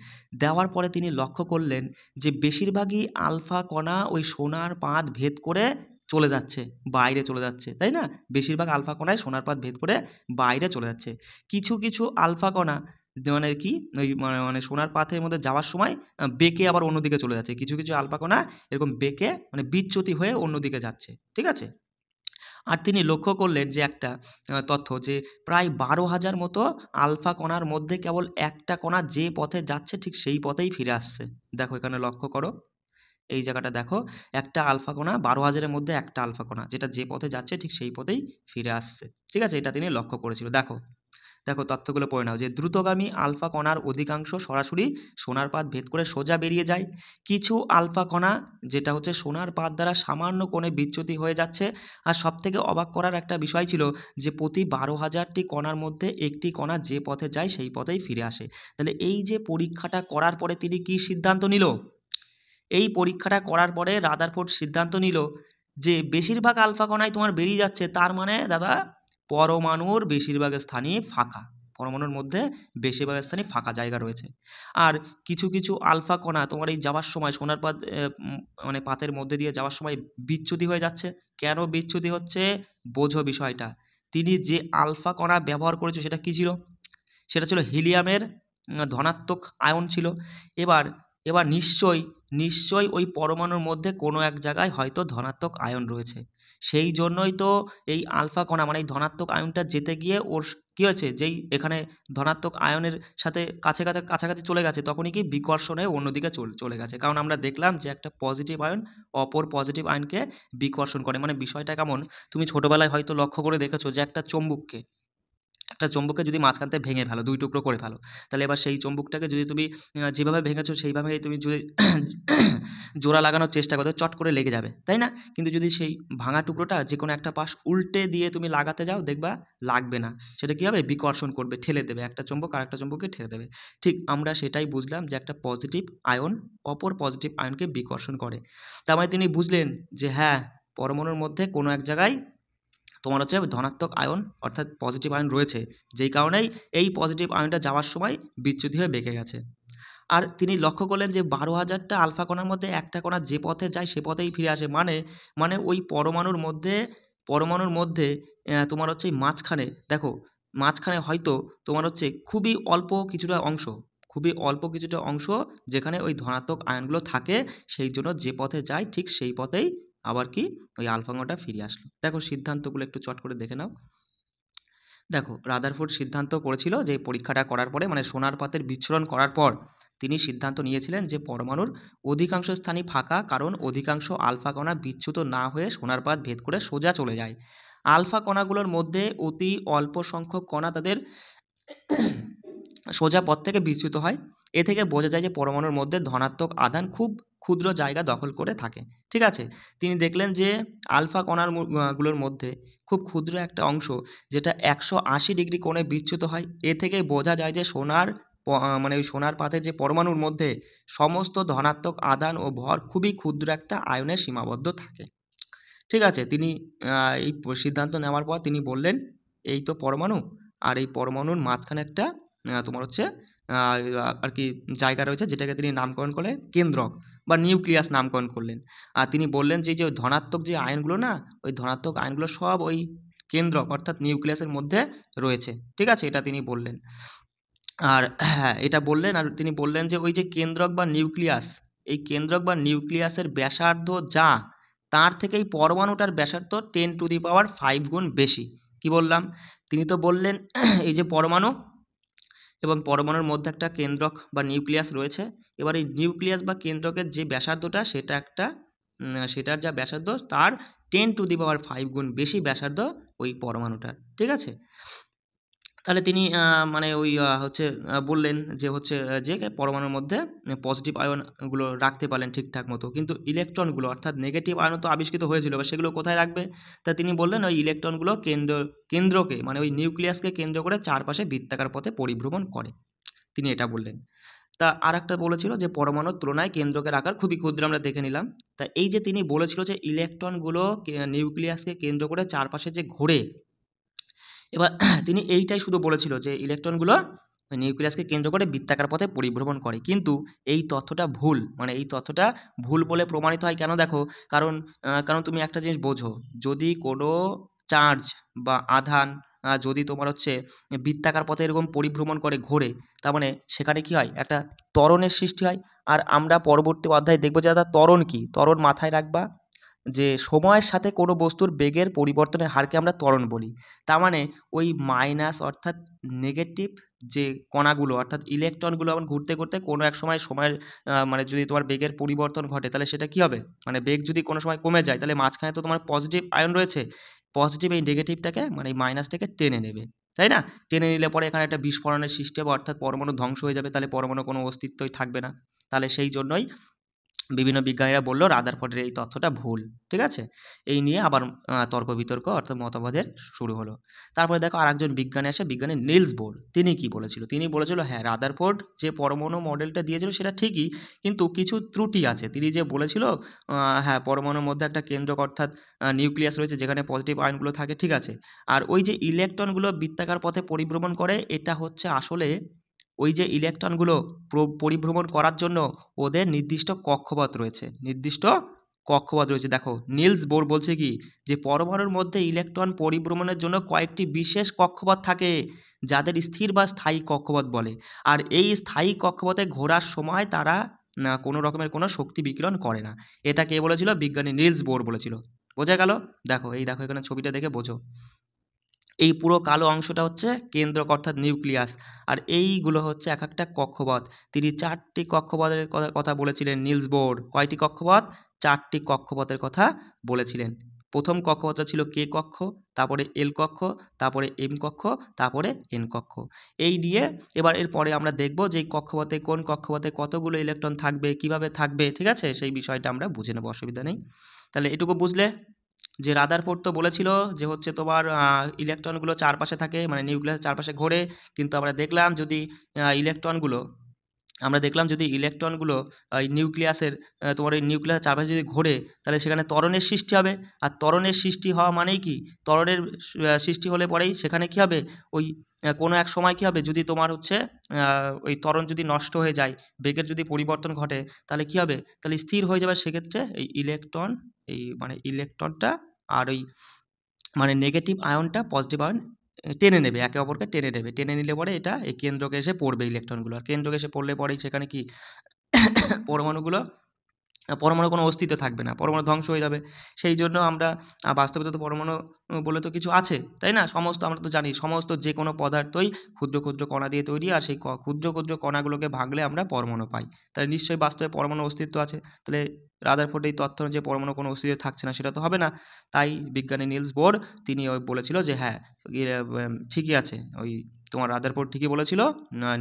দেওয়ার পরে তিনি লক্ষ্য করলেন যে বেশিরভাগই আলফা কণা ওই সোনার পাত ভেদ করে চলে যাচ্ছে, বাইরে চলে যাচ্ছে, তাই না? বেশিরভাগ আলফা কণায় সোনার পাত ভেদ করে বাইরে চলে যাচ্ছে। কিছু কিছু আলফা কণা মানে কি ওই মানে সোনার পাথের মধ্যে যাওয়ার সময় বেঁকে আবার অন্যদিকে চলে যাচ্ছে। কিছু কিছু আলফা কণা এরকম বেঁকে মানে বিচ্যুতি হয়ে অন্যদিকে যাচ্ছে। ঠিক আছে, আর তিনি লক্ষ্য করলেন যে একটা তথ্য, যে প্রায় 12,000 মতো আলফা কণার মধ্যে কেবল একটা কণা যে পথে যাচ্ছে ঠিক সেই পথেই ফিরে আসছে। দেখো এখানে লক্ষ্য করো, এই জায়গাটা দেখো, একটা আলফা কণা 12,000-এর মধ্যে একটা আলফা কণা যেটা যে পথে যাচ্ছে ঠিক সেই পথেই ফিরে আসছে। ঠিক আছে, এটা তিনি লক্ষ্য করেছিল। দেখো দেখো তথ্যগুলো পড়ে নাও, যে দ্রুতগামী আলফা কণার অধিকাংশ সরাসরি সোনার পাত ভেদ করে সোজা বেরিয়ে যায়। কিছু আলফা কণা যেটা হচ্ছে সোনার পাত দ্বারা সামান্য কোণে বিচ্যুতি হয়ে যাচ্ছে। আর সবথেকে অবাক করার একটা বিষয় ছিল যে প্রতি 12,000টি কণার মধ্যে একটি কণা যে পথে যায় সেই পথেই ফিরে আসে। তাহলে এই যে পরীক্ষাটা করার পরে তিনি কি সিদ্ধান্ত নিল, এই পরীক্ষাটা করার পরে রাদারফোর্ড সিদ্ধান্ত নিল যে বেশিরভাগ আলফা কণাই তোমার বেরিয়ে যাচ্ছে, তার মানে দাদা পরমাণুর বেশিরভাগ স্থানই ফাঁকা, পরমাণুর মধ্যে বেশিরভাগ স্থানই ফাঁকা জায়গা রয়েছে। আর কিছু কিছু আলফা কণা তোমার এই যাওয়ার সময় সোনার পাত মানে পাতের মধ্যে দিয়ে যাওয়ার সময় বিচ্যুতি হয়ে যাচ্ছে। কেন বিচ্যুতি হচ্ছে বোঝো বিষয়টা। তিনি যে আলফা কণা ব্যবহার করেছে সেটা কী ছিল, সেটা ছিল হিলিয়ামের ধনাত্মক আয়ন ছিল। এবার এবার নিশ্চয়ই ওই পরমাণুর মধ্যে কোনো এক জায়গায় হয়তো ধনাত্মক আয়ন রয়েছে। সেই জন্যই তো এই আলফা কণা মানে এই ধনাত্মক আয়নটা যেতে গিয়ে ওর কী হয়েছে, যেই এখানে ধনাত্মক আয়নের সাথে কাছাকাছি চলে গেছে, তখনই কি বিকর্ষণ হয়ে অন্যদিকে চলে গেছে। কারণ আমরা দেখলাম যে একটা পজিটিভ আয়ন অপর পজিটিভ আয়নকে বিকর্ষণ করে। মানে বিষয়টা কেমন, তুমি ছোটোবেলায় হয়তো লক্ষ্য করে দেখেছো যে একটা চুম্বককে একটা চম্বুককে যদি মাঝখান থেকে ভেঙে ফেলো, 2 টুকরো করে ফেলো, তাহলে এবার সেই চম্বুকটাকে যদি তুমি যেভাবে ভেঙেছো সেইভাবেই তুমি যদি জোড়া লাগানোর চেষ্টা করো, চট করে লেগে যাবে, তাই না? কিন্তু যদি সেই ভাঙা টুকরোটা যেকোনো একটা পাশ উল্টে দিয়ে তুমি লাগাতে যাও, দেখবা লাগবে না। সেটা কী হবে? বিকর্ষণ করবে, ঠেলে দেবে, একটা চম্বক আরেকটা চম্বককে ঠেলে দেবে। ঠিক আমরা সেটাই বুঝলাম যে একটা পজিটিভ আয়ন অপর পজিটিভ আয়নকে বিকর্ষণ করে। তার মানে তিনি বুঝলেন যে হ্যাঁ, পরমাণুর মধ্যে কোনো এক জায়গায় তোমার হচ্ছে ধনাত্মক আয়ন অর্থাৎ পজিটিভ আয়ন রয়েছে, যেই কারণেই এই পজিটিভ আয়নটা যাওয়ার সময় বিচ্যুতি হয়ে বেঁকে গেছে। আর তিনি লক্ষ্য করলেন যে 12,000টা আলফা কণার মধ্যে একটা কণা যে পথে যায় সে পথেই ফিরে আসে, মানে ওই পরমাণুর মধ্যে তোমার হচ্ছে মাঝখানে দেখো, মাঝখানে হয়তো তোমার হচ্ছে খুবই অল্প কিছুটা অংশ যেখানে ওই ধনাত্মক আয়নগুলো থাকে, সেই জন্য যে পথে যায় ঠিক সেই পথেই আবার কি ওই আলফা কণাটা ফিরে আসলো। দেখো সিদ্ধান্তগুলো একটু চট করে দেখে নাও। দেখো রাদারফোর্ড সিদ্ধান্ত করেছিল যে পরীক্ষাটা করার পরে, মানে সোনার পাতের বিচ্ছুরণ করার পর তিনি সিদ্ধান্ত নিয়েছিলেন যে পরমাণুর অধিকাংশ স্থানই ফাঁকা, কারণ অধিকাংশ আলফা কণা বিচ্যুত না হয়ে সোনার পাত ভেদ করে সোজা চলে যায়। আলফা কণাগুলোর মধ্যে অতি অল্প সংখ্যক কণা তাদের সোজা পথ থেকে বিচ্যুত হয়। এ থেকে বোঝা যায় যে পরমাণুর মধ্যে ধনাত্মক আধান খুব ক্ষুদ্র জায়গা দখল করে থাকে। ঠিক আছে, তিনি দেখলেন যে আলফা গুলোর মধ্যে খুব ক্ষুদ্র একটা অংশ যেটা 180 ডিগ্রি কোণে বিচ্যুত হয়। এ থেকে বোঝা যায় যে মানে ওই সোনার পাতের যে পরমাণুর মধ্যে সমস্ত ধনাত্মক আধান ও ভর খুবই ক্ষুদ্র একটা আয়নে সীমাবদ্ধ থাকে। ঠিক আছে, তিনি এই সিদ্ধান্ত নেওয়ার পর তিনি বললেন এই তো পরমাণু, আর এই পরমাণুর মাঝখানে একটা তোমার হচ্ছে আর কি জায়গা রয়েছে, যেটাকে তিনি নামকরণ করলেন কেন্দ্রক বা নিউক্লিয়াস নামকরণ করলেন। আর তিনি বললেন যে যে ধনাত্মক যে আয়নগুলো না, ওই ধনাত্মক আয়নগুলো সব ওই কেন্দ্রক অর্থাৎ নিউক্লিয়াসের মধ্যে রয়েছে। ঠিক আছে, এটা তিনি বললেন। আর হ্যাঁ, এটা বললেন, আর তিনি বললেন যে ওই যে কেন্দ্রক বা নিউক্লিয়াস, এই কেন্দ্রক বা নিউক্লিয়াসের ব্যাসার্ধ যা, তার থেকে এই পরমাণুটার ব্যাসার্ধ 10⁵ গুণ বেশি। কি বললাম? তিনি তো বললেন এই যে পরমাণু এবং পরমাণুর মধ্যে একটা কেন্দ্রক বা নিউক্লিয়াস রয়েছে। এবার এই নিউক্লিয়াস বা কেন্দ্রকের যে ব্যাসার্ধটা সেটার যা ব্যাসার্ধ তার 10⁵ গুণ বেশি ব্যাসার্ধ ওই পরমাণুটার। ঠিক আছে, তাহলে তিনি মানে ওই বললেন যে যে পরমাণুর মধ্যে পজিটিভ আয়নগুলো রাখতে পারলেন ঠিকঠাক মতো, কিন্তু ইলেকট্রনগুলো অর্থাৎ নেগেটিভ আয়ন তো আবিষ্কৃত হয়েছিল, বা সেগুলো কোথায় রাখবে? তা তিনি বললেন ওই ইলেকট্রনগুলো কেন্দ্রকে মানে ওই নিউক্লিয়াসকে কেন্দ্র করে চারপাশে বৃত্তাকার পথে পরিভ্রমণ করে, তিনি এটা বললেন। তা আর একটা বলেছিল যে পরমাণুর তুলনায় কেন্দ্রকের আকার খুবই ক্ষুদ্র, আমরা দেখে নিলাম। তা এই যে তিনি বলেছিল যে ইলেকট্রনগুলো নিউক্লিয়াসকে কেন্দ্র করে চারপাশে যে ঘোরে, এবার তিনি এইটাই শুধু বলেছিল যে ইলেকট্রনগুলো নিউক্লিয়াসকে কেন্দ্র করে বৃত্তাকার পথে পরিভ্রমণ করে, কিন্তু এই তথ্যটা ভুল, মানে এই তথ্যটা ভুল বলে প্রমাণিত হয় কেন? দেখো, কারণ তুমি একটা জিনিস বোঝো, যদি কোনো চার্জ বা আধান যদি তোমার হচ্ছে বৃত্তাকার পথে এরকম পরিভ্রমণ করে ঘোরে, তার মানে সেখানে কি হয়? একটা ত্বরণের সৃষ্টি হয়। আর আমরা পরবর্তী অধ্যায়ে দেখবো যে ত্বরণ কি, ত্বরণ মাথায় রাখবা যে সময়ের সাথে কোনো বস্তুর বেগের পরিবর্তনের হারকে আমরা ত্বরণ বলি। তার মানে ওই মাইনাস অর্থাৎ নেগেটিভ যে কণাগুলো অর্থাৎ ইলেকট্রনগুলো এখন ঘুরতে ঘুরতে কোনো এক সময়ের মানে যদি তোমার বেগের পরিবর্তন ঘটে, তাহলে সেটা কি হবে? মানে বেগ যদি কোনো সময় কমে যায়, তাহলে মাঝখানে তো তোমার পজিটিভ আয়ন রয়েছে, পজিটিভ এই নেগেটিভটাকে মানে এই মাইনাসটাকে টেনে নেবে, তাই না? টেনে নিলে পরে এখানে একটা বিস্ফোরণের সৃষ্টি হবে, অর্থাৎ পরমাণু ধ্বংস হয়ে যাবে, তাহলে পরমাণু কোনো অস্তিত্বই থাকবে না। তাহলে সেই জন্যই বিভিন্ন বিজ্ঞানীরা বলল রাদারফোর্ডের এই তথ্যটা ভুল। ঠিক আছে, এই নিয়ে আবার তর্ক বিতর্ক অর্থাৎ মতবাদের শুরু হলো। তারপরে দেখো আরেকজন বিজ্ঞানী আসে, বিজ্ঞানী নিলস বোর। তিনি কি বলেছিল? তিনি বলেছিল হ্যাঁ, রাদারফোর্ড যে পরমাণু মডেলটা দিয়েছিল সেটা ঠিকই, কিন্তু কিছু ত্রুটি আছে। তিনি যে বলেছিল হ্যাঁ, পরমাণুর মধ্যে একটা কেন্দ্রক অর্থাৎ নিউক্লিয়াস রয়েছে যেখানে পজিটিভ আয়নগুলো থাকে, ঠিক আছে, আর ওই যে ইলেকট্রনগুলো বৃত্তাকার পথে পরিভ্রমণ করে, এটা হচ্ছে আসলে ওই যে ইলেকট্রনগুলো পরিভ্রমণ করার জন্য ওদের নির্দিষ্ট কক্ষপথ রয়েছে। দেখো নিলস বোর বলছে কি, যে পরমাণুর মধ্যে ইলেকট্রন পরিভ্রমণের জন্য কয়েকটি বিশেষ কক্ষপথ থাকে, যাদের স্থির বা স্থায়ী কক্ষপথ বলে। আর এই স্থায়ী কক্ষপথে ঘোরার সময় তারা কোনো রকমের কোনো শক্তি বিকিরণ করে না। এটা কে বলেছিল? বিজ্ঞানী নিলস বোর বলেছিল। বোঝা গেল? দেখো এখানে ছবিটা দেখে বোঝো। এই পুরো কালো অংশটা হচ্ছে কেন্দ্রক অর্থাৎ নিউক্লিয়াস, আর এইগুলো হচ্ছে এক একটা কক্ষপথ। তিনি 4টি কক্ষপথের কথা বলেছিলেন নিলস বোর। কয়টি কক্ষপথ? 4টি কক্ষপথের কথা বলেছিলেন। প্রথম কক্ষপথটা ছিল কে কক্ষ, তারপরে এল কক্ষ, তারপরে এম কক্ষ, তারপরে এন কক্ষ। এই নিয়ে এবার এরপরে আমরা দেখব যে এই কক্ষপথে কোন কক্ষপথে কতগুলো ইলেকট্রন থাকবে, কিভাবে থাকবে, ঠিক আছে, সেই বিষয়টা আমরা বুঝে নেব, অসুবিধা নেই। তাহলে এটুকু বুঝলে যে রাদারফোর্ড তো বলেছিল যে হচ্ছে তোমার ইলেকট্রনগুলো চারপাশে থাকে, মানে নিউক্লিয়াসের চারপাশে ঘোরে, কিন্তু আমরা দেখলাম যদি ইলেকট্রনগুলো এই নিউক্লিয়াসের তোমার এই নিউক্লিয়াসের চারপাশে যদি ঘোরে, তাহলে সেখানে ত্বরণের সৃষ্টি হবে। আর ত্বরণের সৃষ্টি হওয়া মানেই কি, ত্বরণের সৃষ্টি হলে পরেই সেখানে কি হবে, ওই কোনো এক সময় কি হবে, যদি তোমার হচ্ছে ওই ত্বরণ যদি নষ্ট হয়ে যায়, বেগের যদি পরিবর্তন ঘটে, তাহলে কি হবে, তাহলে স্থির হয়ে যাবে। সেক্ষেত্রে এই ইলেকট্রনটা আর ওই মানে নেগেটিভ আয়নটা পজিটিভ আয়ন টেনে নেবে, একে অপরকে টেনে নেবে, টেনে নিলে পরে এটা এই কেন্দ্রকে এসে পড়বে ইলেকট্রনগুলো, আর কেন্দ্রকে এসে পড়লে পরেই সেখানে কি পরমাণুর কোনো অস্তিত্ব থাকবে না, পরমাণু ধ্বংস হয়ে যাবে। সেই জন্য আমরা বাস্তবে তো পরমাণু বলে তো কিছু আছে, তাই না? আমরা তো জানি সমস্ত যে কোনো পদার্থই ক্ষুদ্র ক্ষুদ্র কণা দিয়ে তৈরি, আর সেই ক্ষুদ্র ক্ষুদ্র কণাগুলোকে ভাঙলে আমরা পরমাণু পাই। তাহলে নিশ্চয়ই বাস্তবে পরমাণু অস্তিত্ব আছে। তাহলে রাদারফোর্ড এই তথ্য যে পরমাণু কোনো অস্তিত্ব থাকছে না, সেটা তো হবে না। তাই বিজ্ঞানী নিলস বোর তিনি বলেছিল যে হ্যাঁ, ঠিকই আছে, ওই তোমার রাদারফোর্ড ঠিকই বলেছিল,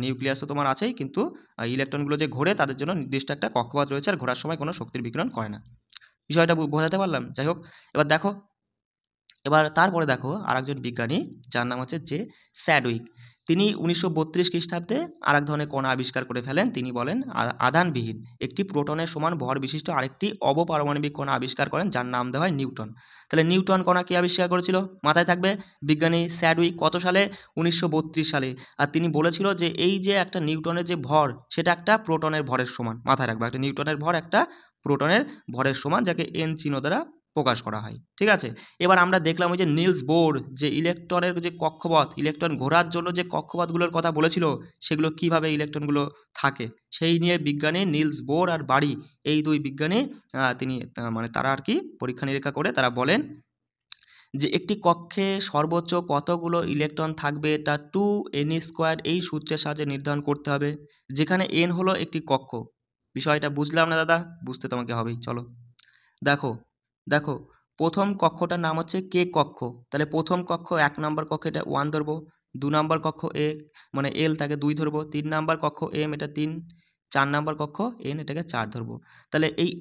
নিউক্লিয়াস তো তোমার আছেই, কিন্তু ইলেকট্রনগুলো যে ঘোরে তাদের জন্য নির্দিষ্ট একটা কক্ষপথ রয়েছে, আর ঘোরার সময় কোনো শক্তির বিকিরণ করে না। বিষয়টা বোঝাতে পারলাম? যাই হোক, তারপরে দেখো আরেকজন বিজ্ঞানী, যার নাম হচ্ছে যে স্যাডউইক। তিনি 1932 খ্রিস্টাব্দে আরেক ধরনের কণা আবিষ্কার করে ফেলেন। তিনি বলেন আধানবিহীন একটি প্রোটনের সমান ভর বিশিষ্ট আরেকটি অবপারমাণবিক কণা আবিষ্কার করেন, যার নাম দেওয়া হয় নিউটন। তাহলে নিউটন কণা কে আবিষ্কার করেছিল? মাথায় থাকবে, বিজ্ঞানী স্যাডউইক। কত সালে? 1932 সালে। আর তিনি বলেছিল যে এই যে একটা নিউটনের যে ভর, সেটা একটা প্রোটনের ভরের সমান। মাথায় রাখবে, একটা নিউটনের ভর একটা প্রোটনের ভরের সমান, যাকে এন চিহ্ন দ্বারা প্রকাশ করা হয়, ঠিক আছে। এবার আমরা দেখলাম ওই যে নিলস বোর যে ইলেকট্রনের যে কক্ষপথ, ইলেকট্রন ঘোরার জন্য যে কক্ষপথগুলোর কথা বলেছিল, সেগুলো কিভাবে ইলেকট্রনগুলো থাকে, সেই নিয়ে বিজ্ঞানী নিলস বোর আর বারি, এই দুই বিজ্ঞানী তিনি মানে তারা আর কি পরীক্ষা নিরীক্ষা করে তারা বলেন যে একটি কক্ষে সর্বোচ্চ কতগুলো ইলেকট্রন থাকবে তা 2n² এই সূত্রের সাহায্যে নির্ধারণ করতে হবে, যেখানে n হলো একটি কক্ষ। বিষয়টা বুঝলাম না দাদা? বুঝতে তোমাকে হবেই। চলো দেখো দেখো প্রথম কক্ষটার নাম হচ্ছে কে কক্ষ। তাহলে প্রথম কক্ষ 1 নম্বর কক্ষ, এটা 1 ধরবো। 2 নম্বর কক্ষ এ মানে এল, তাকে 2 ধরবো। 3 নম্বর কক্ষ এম, এটা 3। 4 নম্বর কক্ষ এন, এটাকে 4 ধরবো। তাহলে এই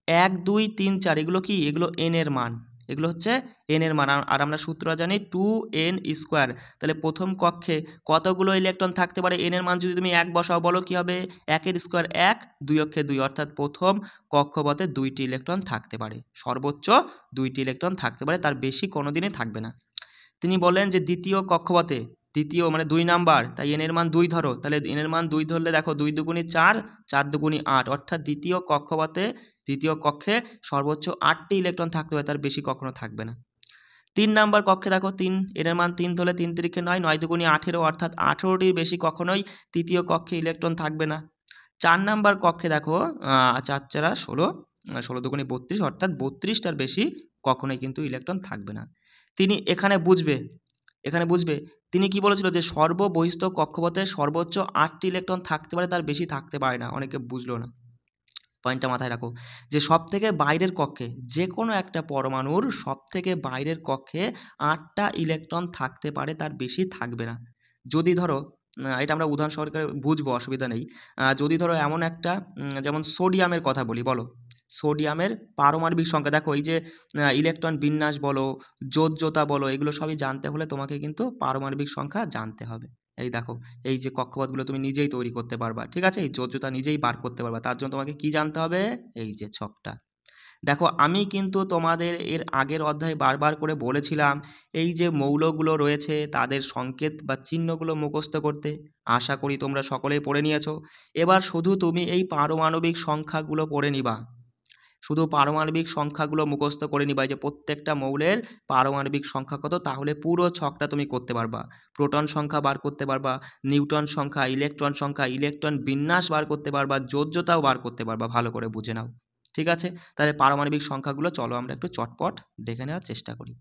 1 2 3 4 এগুলো কি? এগুলো এন এর মান, এগুলো হচ্ছে এন এর মান। আর আমরা সূত্র জানি 2n²। তাহলে প্রথম কক্ষে কতগুলো ইলেকট্রন থাকতে পারে? এন এর মান যদি তুমি 1 বসাও, বলো কি হবে? 1 এর স্কোয়ার 1, 2 অক্ষে 2, অর্থাৎ প্রথম কক্ষপথে 2টি ইলেকট্রন থাকতে পারে, সর্বোচ্চ 2টি ইলেকট্রন থাকতে পারে, তার বেশি কোনোদিনই থাকবে না। তিনি বলেন যে দ্বিতীয় কক্ষপথে, দ্বিতীয় মানে 2 নাম্বার, তাই এন এর মান 2 ধরো। তাহলে এন এর মান 2 ধরলে দেখো 2 দুগুণে 4, 4 দুগুণে 8, অর্থাৎ দ্বিতীয় কক্ষে সর্বোচ্চ 8টি ইলেকট্রন থাকতে পারে, তার বেশি কখনো থাকবে না। 3 নাম্বার কক্ষে দেখো 3, এর মান 3 ধরলে 3 তিরিখে 9, 9 দুগুণে 18, অর্থাৎ 18টির বেশি কখনোই তৃতীয় কক্ষে ইলেকট্রন থাকবে না। 4 নাম্বার কক্ষে দেখো 4 4 16, 16 দুগুণে 32, অর্থাৎ 32টার বেশি কখনোই কিন্তু ইলেকট্রন থাকবে না। তিনি এখানে বুঝবে তিনি কি বলেছিল যে সর্ববহিস্থ কক্ষপথে সর্বোচ্চ 8টি ইলেকট্রন থাকতে পারে, তার বেশি থাকতে পারে না। অনেকে বুঝলো না, পয়েন্টটা মাথায় রাখো যে সবথেকে বাইরের কক্ষে, যে কোনো একটা পরমাণুর সবথেকে বাইরের কক্ষে 8টা ইলেকট্রন থাকতে পারে, তার বেশি থাকবে না। যদি ধরো এটা আমরা উদাহরণ সহকারে বুঝবো, অসুবিধা নেই। যদি ধরো এমন একটা যেমন সোডিয়ামের কথা বলি, বলো সোডিয়ামের পারমাণবিক সংখ্যা। দেখো এই যে ইলেকট্রন বিন্যাস বলো, যোজ্যতা বলো, এগুলো সবই জানতে হলে তোমাকে কিন্তু পারমাণবিক সংখ্যা জানতে হবে। এই দেখো এই যে কক্ষপথগুলো তুমি নিজেই তৈরি করতে পারবা, ঠিক আছে, এই যোজ্যতা নিজেই বার করতে পারবা। তার জন্য তোমাকে কি জানতে হবে? এই যে ছকটা। দেখো আমি কিন্তু তোমাদের এর আগের অধ্যায়ে বারবার করে বলেছিলাম এই যে মৌলগুলো রয়েছে তাদের সংকেত বা চিহ্নগুলো মুখস্থ করতে। আশা করি তোমরা সকলেই পড়ে নিয়েছো। এবার শুধু তুমি এই পারমাণবিক সংখ্যাগুলো পড়ে নিবা, শুধু পারমাণবিক সংখ্যাগুলো মুখস্থ করে নিবা, যে প্রত্যেকটা মৌলের পারমাণবিক সংখ্যা কত, তাহলে পুরো ছকটা তুমি করতে পারবা। প্রোটন সংখ্যা বার করতে পারবা, নিউটন সংখ্যা, ইলেকট্রন বিন্যাস বার করতে পারবা, যোজ্যতাও বার করতে পারবা। ভালো করে বুঝে নাও, ঠিক আছে। তাহলে পারমাণবিক সংখ্যাগুলো চলো আমরা একটু চটপট দেখে নেওয়ার চেষ্টা করি।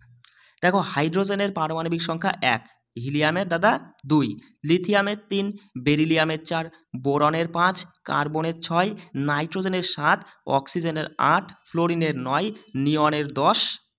দেখো হাইড্রোজেনের পারমাণবিক সংখ্যা 1, হিলিয়ামের দাদা 2, লিথিয়ামের 3, বেরিলিয়ামের 4, বোরনের 5, কার্বনের 6, নাইট্রোজেনের 7, অক্সিজেনের 8, ফ্লোরিনের 9, নিয়নের 10,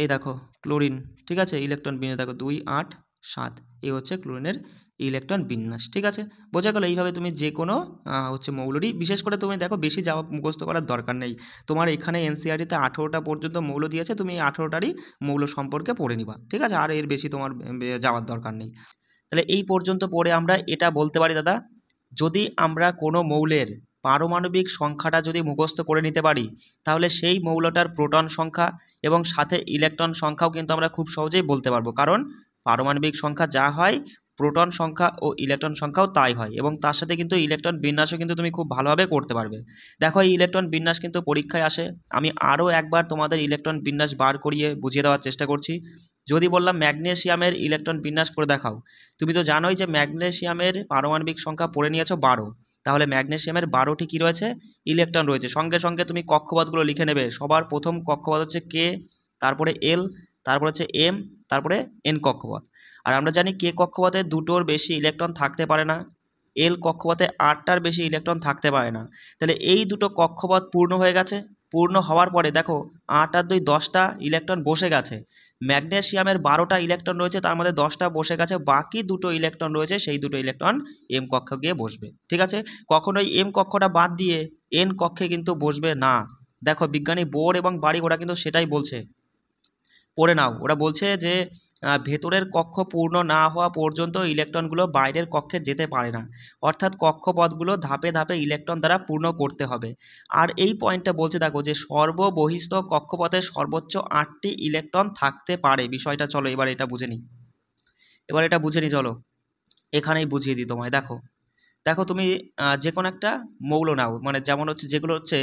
এই দেখো ক্লোরিন, ঠিক আছে, ইলেকট্রন বিন্যাস দেখো 2 8 7, এই হচ্ছে ক্লোরিনের ইলেকট্রন বিন্যাস। ঠিক আছে, বোঝা গেল। এইভাবে তুমি যে কোনো হচ্ছে মৌলরই, বিশেষ করে তুমি দেখো বেশি যাওয়া মুখস্থ করার দরকার নেই, তোমার এখানে এনসিইআরটিতে 18টা পর্যন্ত মৌল দিয়েছে, তুমি 18টারই মৌল সম্পর্কে পড়ে নিবা। ঠিক আছে, আর এর বেশি তোমার যাওয়ার দরকার নেই। তাহলে এই পর্যন্ত পড়ে আমরা এটা বলতে পারি দাদা, যদি আমরা কোনো মৌলের পারমাণবিক সংখ্যাটা যদি মুখস্থ করে নিতে পারি, তাহলে সেই মৌলটার প্রোটন সংখ্যা এবং সাথে ইলেকট্রন সংখ্যাও কিন্তু আমরা খুব সহজেই বলতে পারবো, কারণ পারমাণবিক সংখ্যা যা হয় প্রোটন সংখ্যা ও ইলেকট্রন সংখ্যাও তাই হয়, এবং তার সাথে কিন্তু ইলেকট্রন বিন্যাসও কিন্তু তুমি খুব ভালোভাবে করতে পারবে। দেখো এই ইলেকট্রন বিন্যাস কিন্তু পরীক্ষায় আসে, আমি আরও একবার তোমাদের ইলেকট্রন বিন্যাস বার করিয়ে বুঝিয়ে দেওয়ার চেষ্টা করছি। যদি বললাম ম্যাগনেসিয়ামের ইলেকট্রন বিন্যাস করে দেখাও, তুমি তো জানোই যে ম্যাগনেসিয়ামের পারমাণবিক সংখ্যা পড়ে নিয়েছো 12, তাহলে ম্যাগনেসিয়ামের 12টি কী রয়েছে, ইলেকট্রন রয়েছে। সঙ্গে সঙ্গে তুমি কক্ষপথগুলো লিখে নেবে, সবার প্রথম কক্ষপথ হচ্ছে কে, তারপরে এল, তারপর হচ্ছে এম, তারপরে এন কক্ষপথ। আর আমরা জানি কে কক্ষপথে দুটোর বেশি ইলেকট্রন থাকতে পারে না, এল কক্ষপথে 8টার বেশি ইলেকট্রন থাকতে পারে না। তাহলে এই দুটো কক্ষপথ পূর্ণ হয়ে গেছে, পূর্ণ হওয়ার পরে দেখো 8 আর 2 10টা ইলেকট্রন বসে গেছে, ম্যাগনেসিয়ামের 12টা ইলেকট্রন রয়েছে, তার মধ্যে 10টা বসে গেছে, বাকি দুটো ইলেকট্রন রয়েছে, সেই দুটো ইলেকট্রন এম কক্ষে গিয়ে বসবে। ঠিক আছে, কখনোই এম কক্ষটা বাদ দিয়ে এন কক্ষে কিন্তু বসবে না। দেখো বিজ্ঞানী বোর এবং বাড়ি ওরা কিন্তু সেটাই বলছে, পড়ে নাও, ওরা বলছে যে ভেতরের কক্ষ পূর্ণ না হওয়া পর্যন্ত ইলেকট্রনগুলো বাইরের কক্ষে যেতে পারে না, অর্থাৎ কক্ষপথগুলো ধাপে ধাপে ইলেকট্রন দ্বারা পূর্ণ করতে হবে। আর এই পয়েন্টটা বলছে দেখো যে সর্ববহিস্থ কক্ষপথে সর্বোচ্চ 8টি ইলেকট্রন থাকতে পারে। বিষয়টা চলো এবার এটা বুঝে নিই, চলো এখানেই বুঝিয়ে দিই তোমায়। দেখো দেখো তুমি যে কোনো একটা মৌল নাও, মানে যেমন হচ্ছে যেগুলো হচ্ছে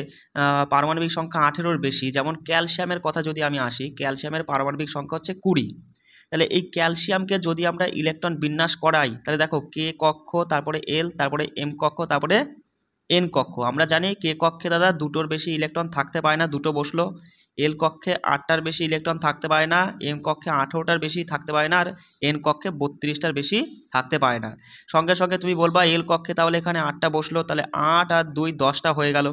পারমাণবিক সংখ্যা 18-র বেশি, যেমন ক্যালসিয়ামের কথা যদি আমি আসি, ক্যালসিয়ামের পারমাণবিক সংখ্যা হচ্ছে 20। তাহলে এই ক্যালসিয়ামকে যদি আমরা ইলেকট্রন বিন্যাস করাই, তাহলে দেখো কে কক্ষ, তারপরে এল, তারপরে এম কক্ষ, তারপরে এন কক্ষ। আমরা জানি কে কক্ষে দাদা দুটোর বেশি ইলেকট্রন থাকতে পারে না, দুটো বসলো। এল কক্ষে 8টার বেশি ইলেকট্রন থাকতে পারে না, এম কক্ষে 18টার বেশি থাকতে পারে না, আর এন কক্ষে 32টার বেশি থাকতে পারে না। সঙ্গে সঙ্গে তুমি বলবা এল কক্ষে তাহলে এখানে 8টা বসলো, তাহলে 8 আর 2 10টা হয়ে গেল।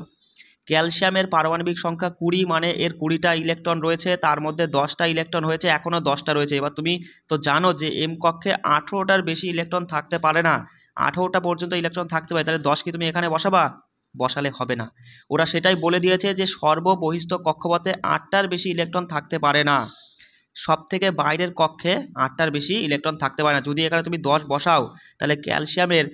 ক্যালসিয়ামের পারমাণবিক সংখ্যা 20, মানে এর 20টা ইলেকট্রন রয়েছে, তার মধ্যে 10টা ইলেকট্রন হয়েছে, এখনও 10টা রয়েছে। এবার তুমি তো জানো যে এম কক্ষে 18টার বেশি ইলেকট্রন থাকতে পারে না, 18টা পর্যন্ত ইলেকট্রন থাকতে পারে, তাহলে 10 কি তুমি এখানে বসাবা? বসালে হবে না। ওরা সেটাই বলে দিয়েছে যে সর্ববহিস্থ কক্ষপথে 8টার বেশি ইলেকট্রন থাকতে পারে না, সব থেকে বাইরের কক্ষে 8টার বেশি ইলেকট্রন থাকতে পারে না। যদি এখানে তুমি 10 বসাও, তাহলে ক্যালসিয়ামের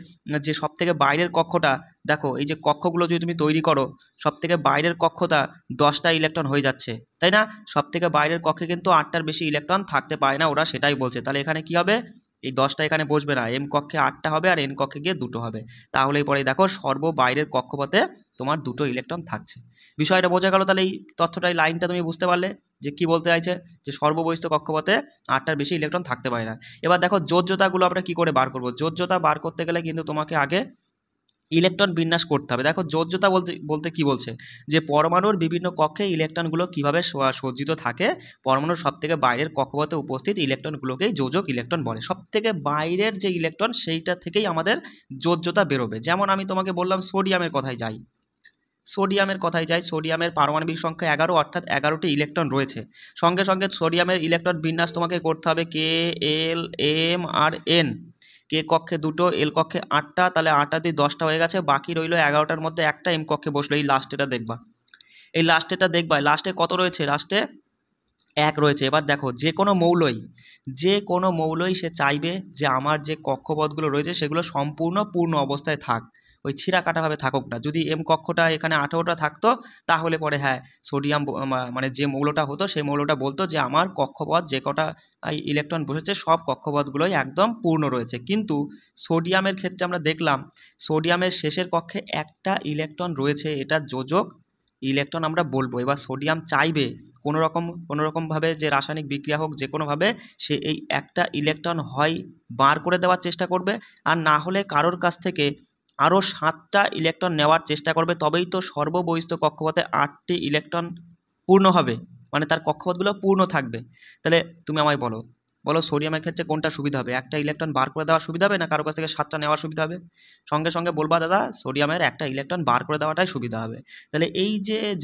যে সব থেকে বাইরের কক্ষটা, দেখো এই যে কক্ষগুলো যদি তুমি তৈরি করো, সব থেকে বাইরের কক্ষটা 10টা ইলেকট্রন হয়ে যাচ্ছে, তাই না? সব থেকে বাইরের কক্ষে কিন্তু 8টার বেশি ইলেকট্রন থাকতে পারে না, ওরা সেটাই বলছে। তাহলে এখানে কি হবে, এই 10টা এখানে বসবে না, এম কক্ষে 8টা হবে আর এন কক্ষে গিয়ে 2টো হবে। তাহলেই পরে দেখো সর্ব বাইরের কক্ষপথে তোমার 2টো ইলেকট্রন থাকছে। বিষয়টা বোঝা গেল? তাহলে এই তথ্যটা, এই লাইনটা তুমি বুঝতে পারলে যে কি বলতে চাইছে, যে সর্ববহিস্থ কক্ষপথে 8টার বেশি ইলেকট্রন থাকতে পারে না। এবার দেখো যোজ্যতাগুলো আমরা কি করে বার করবো। যোজ্যতা বার করতে গেলে কিন্তু তোমাকে আগে ইলেকট্রন বিন্যাস করতে হবে। দেখো যোজ্যতা বলতে বলতে কি বলছে, যে পরমাণুর বিভিন্ন কক্ষে ইলেকট্রনগুলো কিভাবে সজ্জিত থাকে, পরমাণুর সব থেকে বাইরের কক্ষপথে উপস্থিত ইলেকট্রনগুলোকেই যোজক ইলেকট্রন বলে। সব থেকে বাইরের যে ইলেকট্রন, সেইটা থেকেই আমাদের যোজ্যতা বেরোবে। যেমন আমি তোমাকে বললাম সোডিয়ামের কথায় যাই, সোডিয়ামের পারমাণবিক সংখ্যা 11, অর্থাৎ 11টি ইলেকট্রন রয়েছে। সঙ্গে সঙ্গে সোডিয়ামের ইলেকট্রন বিন্যাস তোমাকে করতে হবে কে, এল, এম আর এন। কে কক্ষে 2টো, এল কক্ষে 8টা, তাহলে 8 আর 2 10টা হয়ে গেছে, বাকি রইল 11টার মধ্যে একটা এম কক্ষে বসলো। এই লাস্টেটা দেখবা, লাস্টে কত রয়েছে, লাস্টে 1 রয়েছে। এবার দেখো যে কোনো মৌলই সে চাইবে যে আমার যে কক্ষপথগুলো রয়েছে সেগুলো সম্পূর্ণ পূর্ণ অবস্থায় থাক, ওই ছিঁড়া কাটাভাবে থাকুক না। যদি এম কক্ষটা এখানে 18টা থাকতো, তাহলে পরে হ্যাঁ সোডিয়াম মানে যে মৌলটা হতো সেই মৌলটা বলতো যে আমার কক্ষপথ যে কটা ইলেকট্রন বসেছে সব কক্ষপথগুলোই একদম পূর্ণ রয়েছে। কিন্তু সোডিয়ামের ক্ষেত্রে আমরা দেখলাম সোডিয়ামের শেষের কক্ষে একটা ইলেকট্রন রয়েছে, এটা যোজক ইলেকট্রন আমরা বলবো। এবার সোডিয়াম চাইবে কোনোরকমভাবে যে রাসায়নিক বিক্রিয়া হোক, যে কোনোভাবে সে এই একটা ইলেকট্রন হয় বার করে দেওয়ার চেষ্টা করবে, আর না হলে কারোর কাছ থেকে আরও 7টা ইলেকট্রন নেওয়ার চেষ্টা করবে, তবেই তো সর্ববহিস্থ কক্ষপথে 8টি ইলেকট্রন পূর্ণ হবে, মানে তার কক্ষপথগুলো পূর্ণ থাকবে। তাহলে তুমি আমায় বলো বলো সোডিয়ামের ক্ষেত্রে কোনটা সুবিধা হবে, একটা ইলেকট্রন বার করে দেওয়া সুবিধা হবে না কারো কাছ থেকে 7টা নেওয়ার সুবিধা হবে? সঙ্গে সঙ্গে বলবা দাদা সোডিয়ামের একটা ইলেকট্রন বার করে দেওয়াটাই সুবিধা হবে। তাহলে এই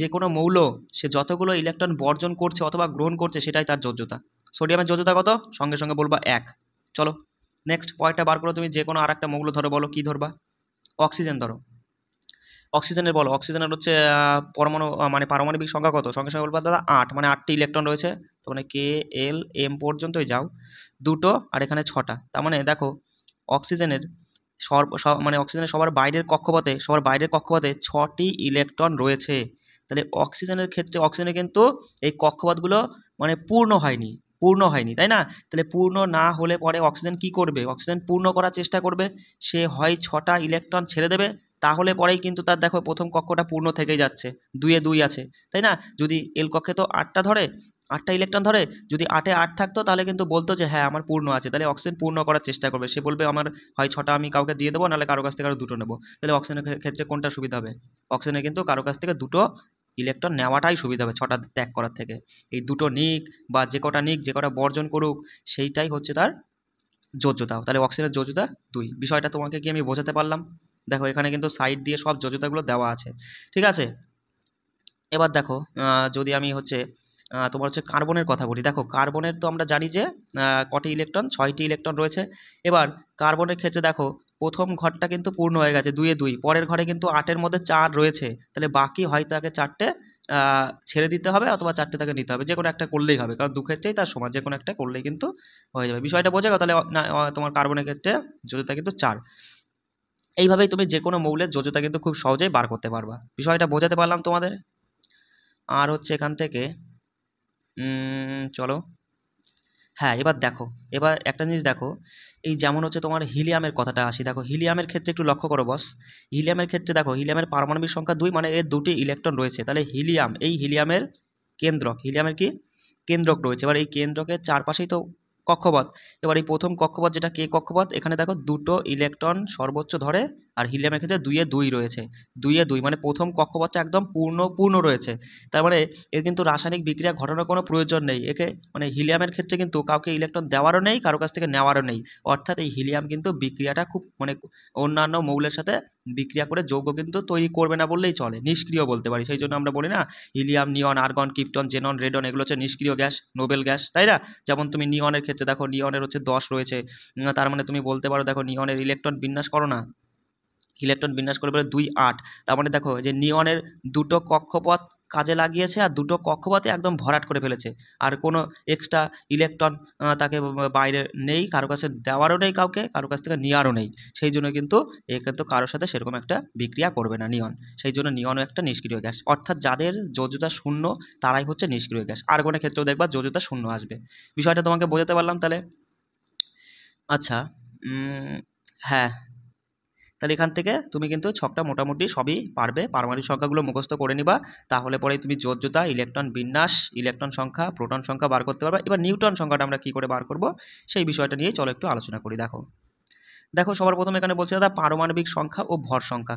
যে কোনো মৌল সে যতগুলো ইলেকট্রন বর্জন করছে অথবা গ্রহণ করছে সেটাই তার যোজ্যতা। সোডিয়ামের যোজ্যতা কত? সঙ্গে সঙ্গে বলবা 1। চলো নেক্সট পয়েন্টটা বার করো, তুমি যে কোনো আর একটা মৌল ধরো, বলো কি ধরবা? অক্সিজেন ধরো। অক্সিজেনের বলো, অক্সিজেনের হচ্ছে পরমাণু মানে পারমাণবিক সংখ্যা কত? সঙ্গে সঙ্গে বলবা দাদা 8, মানে 8টি ইলেকট্রন রয়েছে। তো মানে কে এল এম পর্যন্তই যাও, 2টো আর এখানে 6টা। তার মানে দেখো অক্সিজেনের মানে অক্সিজেনের সবার বাইরের কক্ষপথে 6টি ইলেকট্রন রয়েছে। তাহলে অক্সিজেনের ক্ষেত্রে অক্সিজেনের কিন্তু এই কক্ষপথগুলো মানে পূর্ণ হয়নি, তাই না? তাহলে পূর্ণ না হলে পরে অক্সিজেন কি করবে? অক্সিজেন পূর্ণ করার চেষ্টা করবে, সে হয় 6টা ইলেকট্রন ছেড়ে দেবে, তাহলে পরেই কিন্তু তার দেখো প্রথম কক্ষটা পূর্ণ থেকেই যাচ্ছে, 2-এ 2 আছে, তাই না? যদি এল কক্ষে তো 8টা ইলেকট্রন ধরে, যদি 8-এ 8 থাকতো তাহলে কিন্তু বলতো যে হ্যাঁ আমার পূর্ণ আছে, তাহলে অক্সিজেন পূর্ণ করার চেষ্টা করবে, সে বলবে আমার হয় 6টা আমি কাউকে দিয়ে দেবো, নাহলে কারো কাছ থেকে আরও 2টো নেবো। তাহলে অক্সিজেনের ক্ষেত্রে কোনটা সুবিধা হবে? অক্সিজেনের কিন্তু কারো কাছ থেকে 2টো ইলেকট্রন নেওয়াটাই সুবিধা হবে 6টা ত্যাগ করার থেকে। এই 2টো নিক বা যে কটা নিক, যে কটা বর্জন করুক, সেইটাই হচ্ছে তার যোজ্যতা। তাহলে অক্সিজেনের যোজ্যতা 2। বিষয়টা তোমাকে কি আমি বোঝাতে পারলাম? দেখো এখানে কিন্তু সাইড দিয়ে সব যোজ্যতাগুলো দেওয়া আছে, ঠিক আছে? এবার দেখো যদি আমি হচ্ছে তোমার হচ্ছে কার্বনের কথা বলি, দেখো কার্বনের তো আমরা জানি যে কটি ইলেকট্রন? 6টি ইলেকট্রন রয়েছে। এবার কার্বনের ক্ষেত্রে দেখো প্রথম ঘরটা কিন্তু পূর্ণ হয়ে গেছে, 2-এ 2, পরের ঘরে কিন্তু 8-এর মধ্যে 4 রয়েছে, তাহলে বাকি হয় তাকে 4টে ছেড়ে দিতে হবে অথবা 4টে তাকে নিতে হবে, যে কোনো একটা করলেই হবে, কারণ দুক্ষেত্রেই তার সমান, যে কোনো একটা করলেই কিন্তু হয়ে যাবে। বিষয়টা বোঝা গেল? তাহলে তোমার কার্বনের ক্ষেত্রে যোজ্যতা কিন্তু 4। এইভাবেই তুমি যে কোনো মৌলের যোজ্যতা কিন্তু খুব সহজেই বার করতে পারবা। বিষয়টা বোঝাতে পারলাম তোমাদের? আর হচ্ছে এখান থেকে চলো, হ্যাঁ এবার দেখো, এবার একটা জিনিস দেখো, এই যেমন হচ্ছে তোমার হিলিয়ামের কথাটা আসি, দেখো হিলিয়ামের ক্ষেত্রে একটু লক্ষ্য করো বস। হিলিয়ামের ক্ষেত্রে দেখো হিলিয়ামের পারমাণবিক সংখ্যা 2, মানে এর 2টি ইলেকট্রন রয়েছে। তাহলে হিলিয়ামের হিলিয়ামের কি কেন্দ্রক রয়েছে। এবার এই কেন্দ্রকের চারপাশেই তো কক্ষপথ। এবার এই প্রথম কক্ষপথ যেটা কে কক্ষপথ, এখানে দেখো 2টো ইলেকট্রন সর্বোচ্চ ধরে, আর হিলিয়ামের ক্ষেত্রে 2-এ 2 রয়েছে, 2-এ 2, মানে প্রথম কক্ষপথটা একদম পূর্ণ রয়েছে। তার মানে এর কিন্তু রাসায়নিক বিক্রিয়া ঘটানোর কোনো প্রয়োজন নেই একে, মানে হিলিয়ামের ক্ষেত্রে কিন্তু কাউকে ইলেকট্রন দেওয়ারও নেই, কারো কাছ থেকে নেওয়ারও নেই। অর্থাৎ এই হিলিয়াম কিন্তু বিক্রিয়াটা খুব মানে অন্যান্য মৌলের সাথে বিক্রিয়া করে যৌগ কিন্তু তৈরি করবে না বললেই চলে, নিষ্ক্রিয় বলতে পারি। সেই জন্য আমরা বলি না হিলিয়াম, নিয়ন, আর্গন, ক্রিপ্টন, জেনন, রেডন এগুলো হচ্ছে নিষ্ক্রিয় গ্যাস, নোবেল গ্যাস, তাই না? যেমন তুমি নিয়নের ক্ষেত্রে দেখো, নিয়নের হচ্ছে 10 রয়েছে, তার মানে তুমি বলতে পারো দেখো নিয়নের ইলেকট্রন বিন্যাস করো না, ইলেকট্রন বিন্যাস করে বলে 2 8। তার মানে দেখো যে নিয়নের 2টো কক্ষপথ কাজে লাগিয়েছে, আর 2টো কক্ষপথে একদম ভরাট করে ফেলেছে, আর কোনো এক্সট্রা ইলেকট্রন তাকে বাইরে নেই, কারো কাছে দেওয়ারও নেই, কারো কাছ থেকে নেওয়ারও নেই। সেই জন্য কিন্তু কিন্তু কারোর সাথে সেরকম একটা বিক্রিয়া করবে না নিয়ন। সেই জন্য নিয়নও একটা নিষ্ক্রিয় গ্যাস, অর্থাৎ যাদের যোজ্যতা 0 তারাই হচ্ছে নিষ্ক্রিয় গ্যাস। আর্গনের ক্ষেত্রেও দেখবা যোজ্যতা 0 আসবে। বিষয়টা তোমাকে বোঝাতে পারলাম তাহলে? আচ্ছা, হ্যাঁ, তাহলে এখান থেকে তুমি কিন্তু ছকটা মোটামুটি সবই পারবে, পারমাণবিক সংখ্যাগুলো মুখস্থ করে নিবা, তাহলে পরেই তুমি যোজ্যতা, ইলেকট্রন বিন্যাস, ইলেকট্রন সংখ্যা, প্রোটন সংখ্যা বার করতে পারবে। এবার নিউট্রন সংখ্যাটা আমরা কী করে বার করব সেই বিষয়টা নিয়ে চলো একটু আলোচনা করি। দেখো দেখো সবার প্রথমে এখানে বলছে দাদা পারমাণবিক সংখ্যা ও ভর সংখ্যা,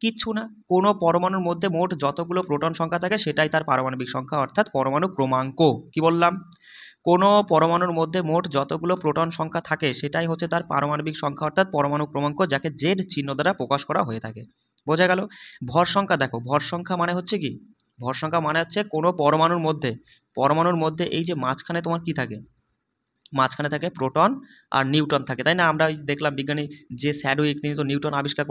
কিচ্ছু না, কোনো পরমাণুর মধ্যে মোট যতগুলো প্রোটন সংখ্যা থাকে সেটাই তার পারমাণবিক সংখ্যা, অর্থাৎ পরমাণু ক্রমাঙ্ক। কি বললাম? কোনো পরমাণুর মধ্যে মোট যতগুলো প্রোটন সংখ্যা থাকে সেটাই হচ্ছে তার পারমাণবিক সংখ্যা, অর্থাৎ পরমাণু ক্রমাঙ্ক, যাকে জেড চিহ্ন দ্বারা প্রকাশ করা হয়ে থাকে। বোঝা গেল? ভর সংখ্যা দেখো, ভর সংখ্যা মানে হচ্ছে কি, ভর সংখ্যা মানে হচ্ছে কোনো পরমাণুর মধ্যে এই যে মাঝখানে তোমার কি থাকে, মাঝখানে থাকে প্রোটন আর নিউট্রন থাকে, তাই না? আমরা দেখলাম বিজ্ঞানী যে স্যাডউইক, তিনি তো নিউট্রন আবিষ্কার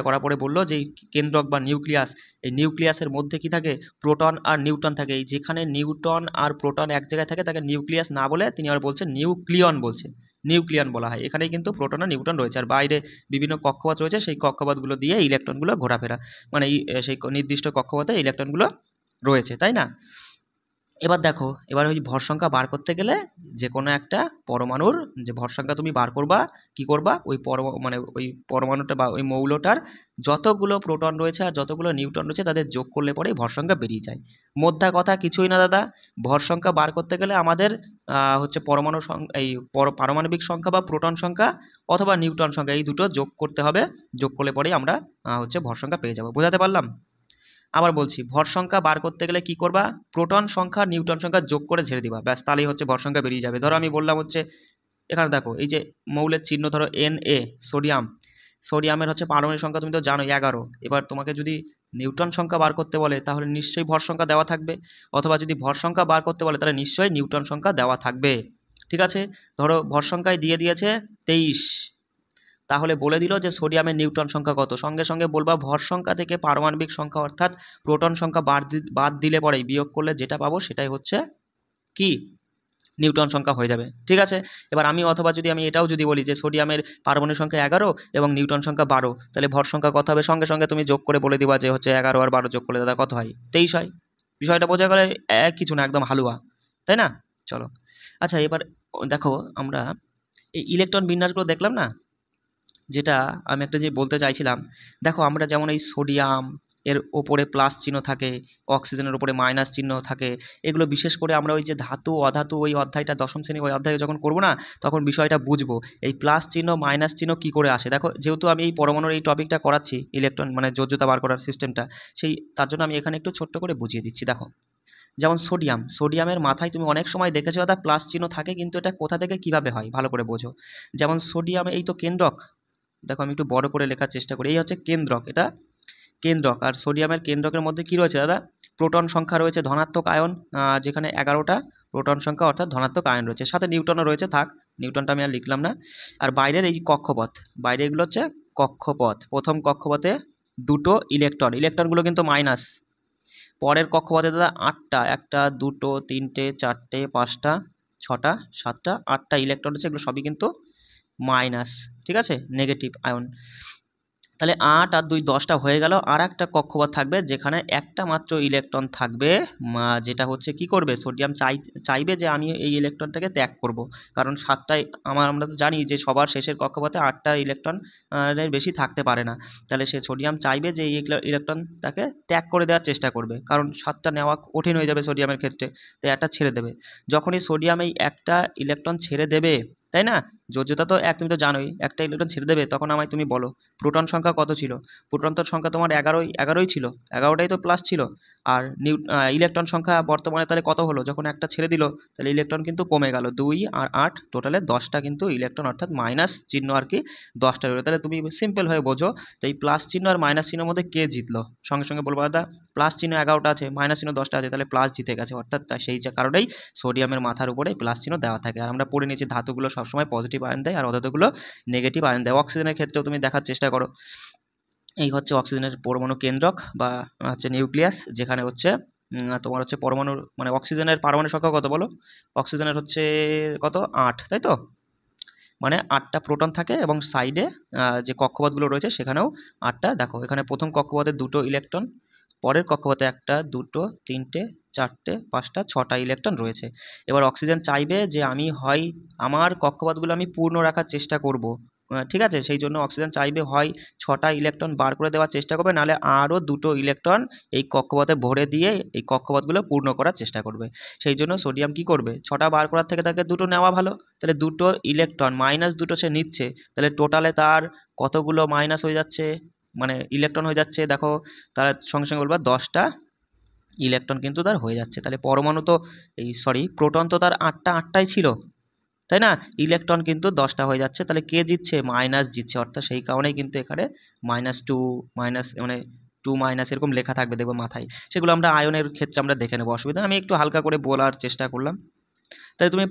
করার পরে বললো যে কেন্দ্রক বা নিউক্লিয়াস, এই নিউক্লিয়াসের মধ্যে কি থাকে, প্রোটন আর নিউট্রন থাকে। এই যেখানে নিউট্রন আর প্রোটন এক জায়গায় থাকে তাকে নিউক্লিয়াস না বলে তিনি আবার বলছেন নিউক্লিয়ন বলা হয়। এখানেই কিন্তু প্রোটন আর নিউট্রন রয়েছে, আর বাইরে বিভিন্ন কক্ষপথ রয়েছে, সেই কক্ষপথগুলো দিয়ে ইলেকট্রনগুলো ঘোরাফেরা, মানে সেই নির্দিষ্ট কক্ষপথে ইলেকট্রনগুলো রয়েছে, তাই না? এবার দেখো, এবার ওই ভর সংখ্যা বার করতে গেলে যে কোনো একটা পরমাণুর যে ভর সংখ্যা তুমি বার করবা, কি করবা, ওই মানে ওই পরমাণুটা বা ওই মৌলটার যতগুলো প্রোটন রয়েছে আর যতগুলো নিউট্রন রয়েছে তাদের যোগ করলে পরেই ভর সংখ্যা বেরিয়ে যায়। মোদ্দা কথা কিছুই না দাদা, ভর সংখ্যা বার করতে গেলে আমাদের হচ্ছে পারমাণবিক সংখ্যা বা প্রোটন সংখ্যা অথবা নিউট্রন সংখ্যা, এই দুটো যোগ করতে হবে। যোগ করলে পরেই আমরা হচ্ছে ভর সংখ্যা পেয়ে যাবো। বোঝাতে পারলাম? আবার বলছি, ভর সংখ্যা বার করতে গেলে কি করবা, প্রোটন সংখ্যা নিউট্রন সংখ্যা যোগ করে ছেড়ে দিবা, ব্যাস তাহলেই হচ্ছে ভর সংখ্যা বেরিয়ে যাবে। ধরো আমি বললাম হচ্ছে এখানে দেখো এই যে মৌলের চিহ্ন, ধরো Na সোডিয়ামের হচ্ছে পারমাণবিক সংখ্যা তুমি তো জানো 11। এবার তোমাকে যদি নিউট্রন সংখ্যা বার করতে বলে তাহলে নিশ্চয়ই ভর সংখ্যা দেওয়া থাকবে, অথবা যদি ভর সংখ্যা বার করতে বলে তাহলে নিশ্চয়ই নিউট্রন সংখ্যা দেওয়া থাকবে। ঠিক আছে, ধরো ভর সংখ্যায় দিয়ে দিয়েছে 23, তাহলে বলে দিল যে সোডিয়ামের নিউট্রন সংখ্যা কত, সঙ্গে সঙ্গে বলবা ভর সংখ্যা থেকে পারমাণবিক সংখ্যা অর্থাৎ প্রোটন সংখ্যা বাদ দিলে পরেই বিয়োগ করলে যেটা পাবো সেটাই হচ্ছে কি নিউট্রন সংখ্যা হয়ে যাবে। ঠিক আছে, এবার আমি অথবা যদি আমি এটাও যদি বলি যে সোডিয়ামের পারমাণবিক সংখ্যা 11 এবং নিউট্রন সংখ্যা 12, তাহলে ভর সংখ্যা কত হবে, সঙ্গে সঙ্গে তুমি যোগ করে বলে দিবা যে হচ্ছে 11 আর 12 যোগ করলে দাদা কত হয়, 23 হয়। বিষয়টা বোঝা গেলে কিছু না, একদম হালুয়া, তাই না? চলো, আচ্ছা এবার দেখো আমরা এই ইলেকট্রন বিন্যাসগুলো দেখলাম না, যেটা আমি একটা যে বলতে চাইছিলাম, দেখো আমরা যেমন এই সোডিয়াম এর ওপরে প্লাস চিহ্ন থাকে, অক্সিজেনের ওপরে মাইনাস চিহ্ন থাকে, এগুলো বিশেষ করে আমরা ওই যে ধাতু অধাতু ওই অধ্যায়টা দশম শ্রেণী ওই অধ্যায়ে যখন করবো না, তখন বিষয়টা বুঝবো এই প্লাস চিহ্ন মাইনাস চিহ্ন কী করে আসে। দেখো যেহেতু আমি এই পরমাণুর এই টপিকটা করাচ্ছি, ইলেকট্রন মানে যোজ্যতা বার করার সিস্টেমটা, তার জন্য আমি এখানে একটু ছোট্ট করে বুঝিয়ে দিচ্ছি। দেখো যেমন সোডিয়ামের মাথায় তুমি অনেক সময় দেখেছো দাদা প্লাস চিহ্ন থাকে, কিন্তু এটা কোথা থেকে কীভাবে হয় ভালো করে বোঝো। যেমন সোডিয়াম এই তো কেন্দ্রক, দেখো আমি একটু বড় করে লেখার চেষ্টা করি, এই হচ্ছে কেন্দ্রক, এটা কেন্দ্রক। আর সোডিয়ামের কেন্দ্রকের মধ্যে কী রয়েছে দাদা, প্রোটন সংখ্যা রয়েছে ধনাত্মক আয়ন, যেখানে 11টা প্রোটন সংখ্যা অর্থাৎ ধনাত্মক আয়ন রয়েছে, সাথে নিউটনও রয়েছে, থাক নিউটনটা আমি আর লিখলাম না। আর বাইরের এই কক্ষপথ, বাইরে এগুলো হচ্ছে কক্ষপথ, প্রথম কক্ষপথে দুটো ইলেকট্রনগুলো কিন্তু মাইনাস, পরের কক্ষপথে দাদা 8টা, 1টা 2টো 3টে 4টে 5টা 6টা 7টা 8টা ইলেকট্রন আছে, এগুলো সবই কিন্তু মাইনাস, ঠিক আছে, নেগেটিভ আয়ন। তাহলে 8 আর 2 10টা হয়ে গেল। আর একটা কক্ষপথ থাকবে যেখানে একটা মাত্র ইলেকট্রন থাকবে, যেটা হচ্ছে কি করবে, সোডিয়াম চাইবে যে আমি এই ইলেকট্রনটাকে ত্যাগ করব, কারণ 7টায় আমরা তো জানি যে সবার শেষের কক্ষপথে 8টা ইলেকট্রনের বেশি থাকতে পারে না, তাহলে সে সোডিয়াম চাইবে যে এই ইলেকট্রন তাকে ত্যাগ করে দেওয়ার চেষ্টা করবে, কারণ 7টা নেওয়া কঠিন হয়ে যাবে সোডিয়ামের ক্ষেত্রে, তাই একটা ছেড়ে দেবে। যখনই সোডিয়াম এই একটা ইলেকট্রন ছেড়ে দেবে, তাই না, যোজ্যতা তো এক, তুমি তো জানোই, একটা ইলেকট্রন ছেড়ে দেবে, তখন আমায় তুমি বলো প্রোটন সংখ্যা কত ছিল। প্রোটন সংখ্যা তোমার 11ই ছিল, 11টাই তো প্লাস ছিল। আর ইলেকট্রন সংখ্যা বর্তমানে তাহলে কত হলো, যখন একটা ছেড়ে দিল তাহলে ইলেকট্রন কিন্তু কমে গেল, 2 আর 8 টোটালে 10টা কিন্তু ইলেকট্রন, অর্থাৎ মাইনাস চিহ্ন আর কি 10টা রইল। তাহলে তুমি সিম্পল হয়ে বোঝো, তো এই প্লাস চিহ্ন আর মাইনাস চিহ্নের মধ্যে কে জিতলো, সঙ্গে সঙ্গে বলবো দাদা প্লাস চিহ্ন 11টা আছে, মাইনাস চিহ্ন 10টা আছে, তাহলে প্লাস জিতে গেছে, অর্থাৎ সেই কারণেই সোডিয়ামের মাথার উপরে প্লাস চিহ্ন দেওয়া থাকে। আর আমরা পড়ে নিয়েছি ধাতুগুলো সবসময় পজিটিভ আয়ন দেয় আর অধাতুগুলো নেগেটিভ আয়ন দেয়। অক্সিজেনের ক্ষেত্রেও তুমি দেখার চেষ্টা করো, এই হচ্ছে অক্সিজেনের পরমাণু কেন্দ্রক বা হচ্ছে নিউক্লিয়াস, যেখানে হচ্ছে তোমার হচ্ছে পরমাণুর মানে অক্সিজেনের পারমাণবিক সংখ্যা কত বলো, অক্সিজেনের হচ্ছে কত 8, তাই তো, মানে 8টা প্রোটন থাকে এবং সাইডে যে কক্ষপথগুলো রয়েছে সেখানেও 8টা। দেখো এখানে প্রথম কক্ষপথে 2টো ইলেকট্রন, পরের কক্ষপথে 1টা 2টো 3টে 4টে 5টা 6টা ইলেকট্রন রয়েছে। এবার অক্সিজেন চাইবে যে আমি হয় আমার কক্ষপথগুলো আমি পূর্ণ রাখার চেষ্টা করব, ঠিক আছে, সেই জন্য অক্সিজেন চাইবে হয় 6টা ইলেকট্রন বার করে দেওয়ার চেষ্টা করবে, নাহলে আরও 2টো ইলেকট্রন এই কক্ষপথে ভরে দিয়ে এই কক্ষপথগুলো পূর্ণ করার চেষ্টা করবে। সেই জন্য সোডিয়াম কি করবে, 6টা বার করার থেকে তাকে 2টো নেওয়া ভালো, তাহলে 2টো ইলেকট্রন মাইনাস 2টো সে নিচ্ছে, তাহলে টোটালে তার কতগুলো মাইনাস হয়ে যাচ্ছে, মানে ইলেকট্রন হয়ে যাচ্ছে, দেখো তার সঙ্গে সঙ্গে বলবা 10টা ইলেকট্রন কিন্তু তার হয়ে যাচ্ছে। তাহলে পরমাণু তো প্রোটন তো তার 8টাই ছিল, তাই না, ইলেকট্রন কিন্তু 10টা হয়ে যাচ্ছে, তাহলে কে জিতছে, মাইনাস জিতছে, অর্থাৎ সেই কারণেই কিন্তু এখানে -2 মাইনাস মানে 2 মাইনাস এরকম লেখা থাকবে দেখবো মাথায়, সেগুলো আমরা আয়নের ক্ষেত্রে আমরা দেখে নেবো, অসুবিধা আমি একটু হালকা করে বলার চেষ্টা করলাম। তাহলে তুমি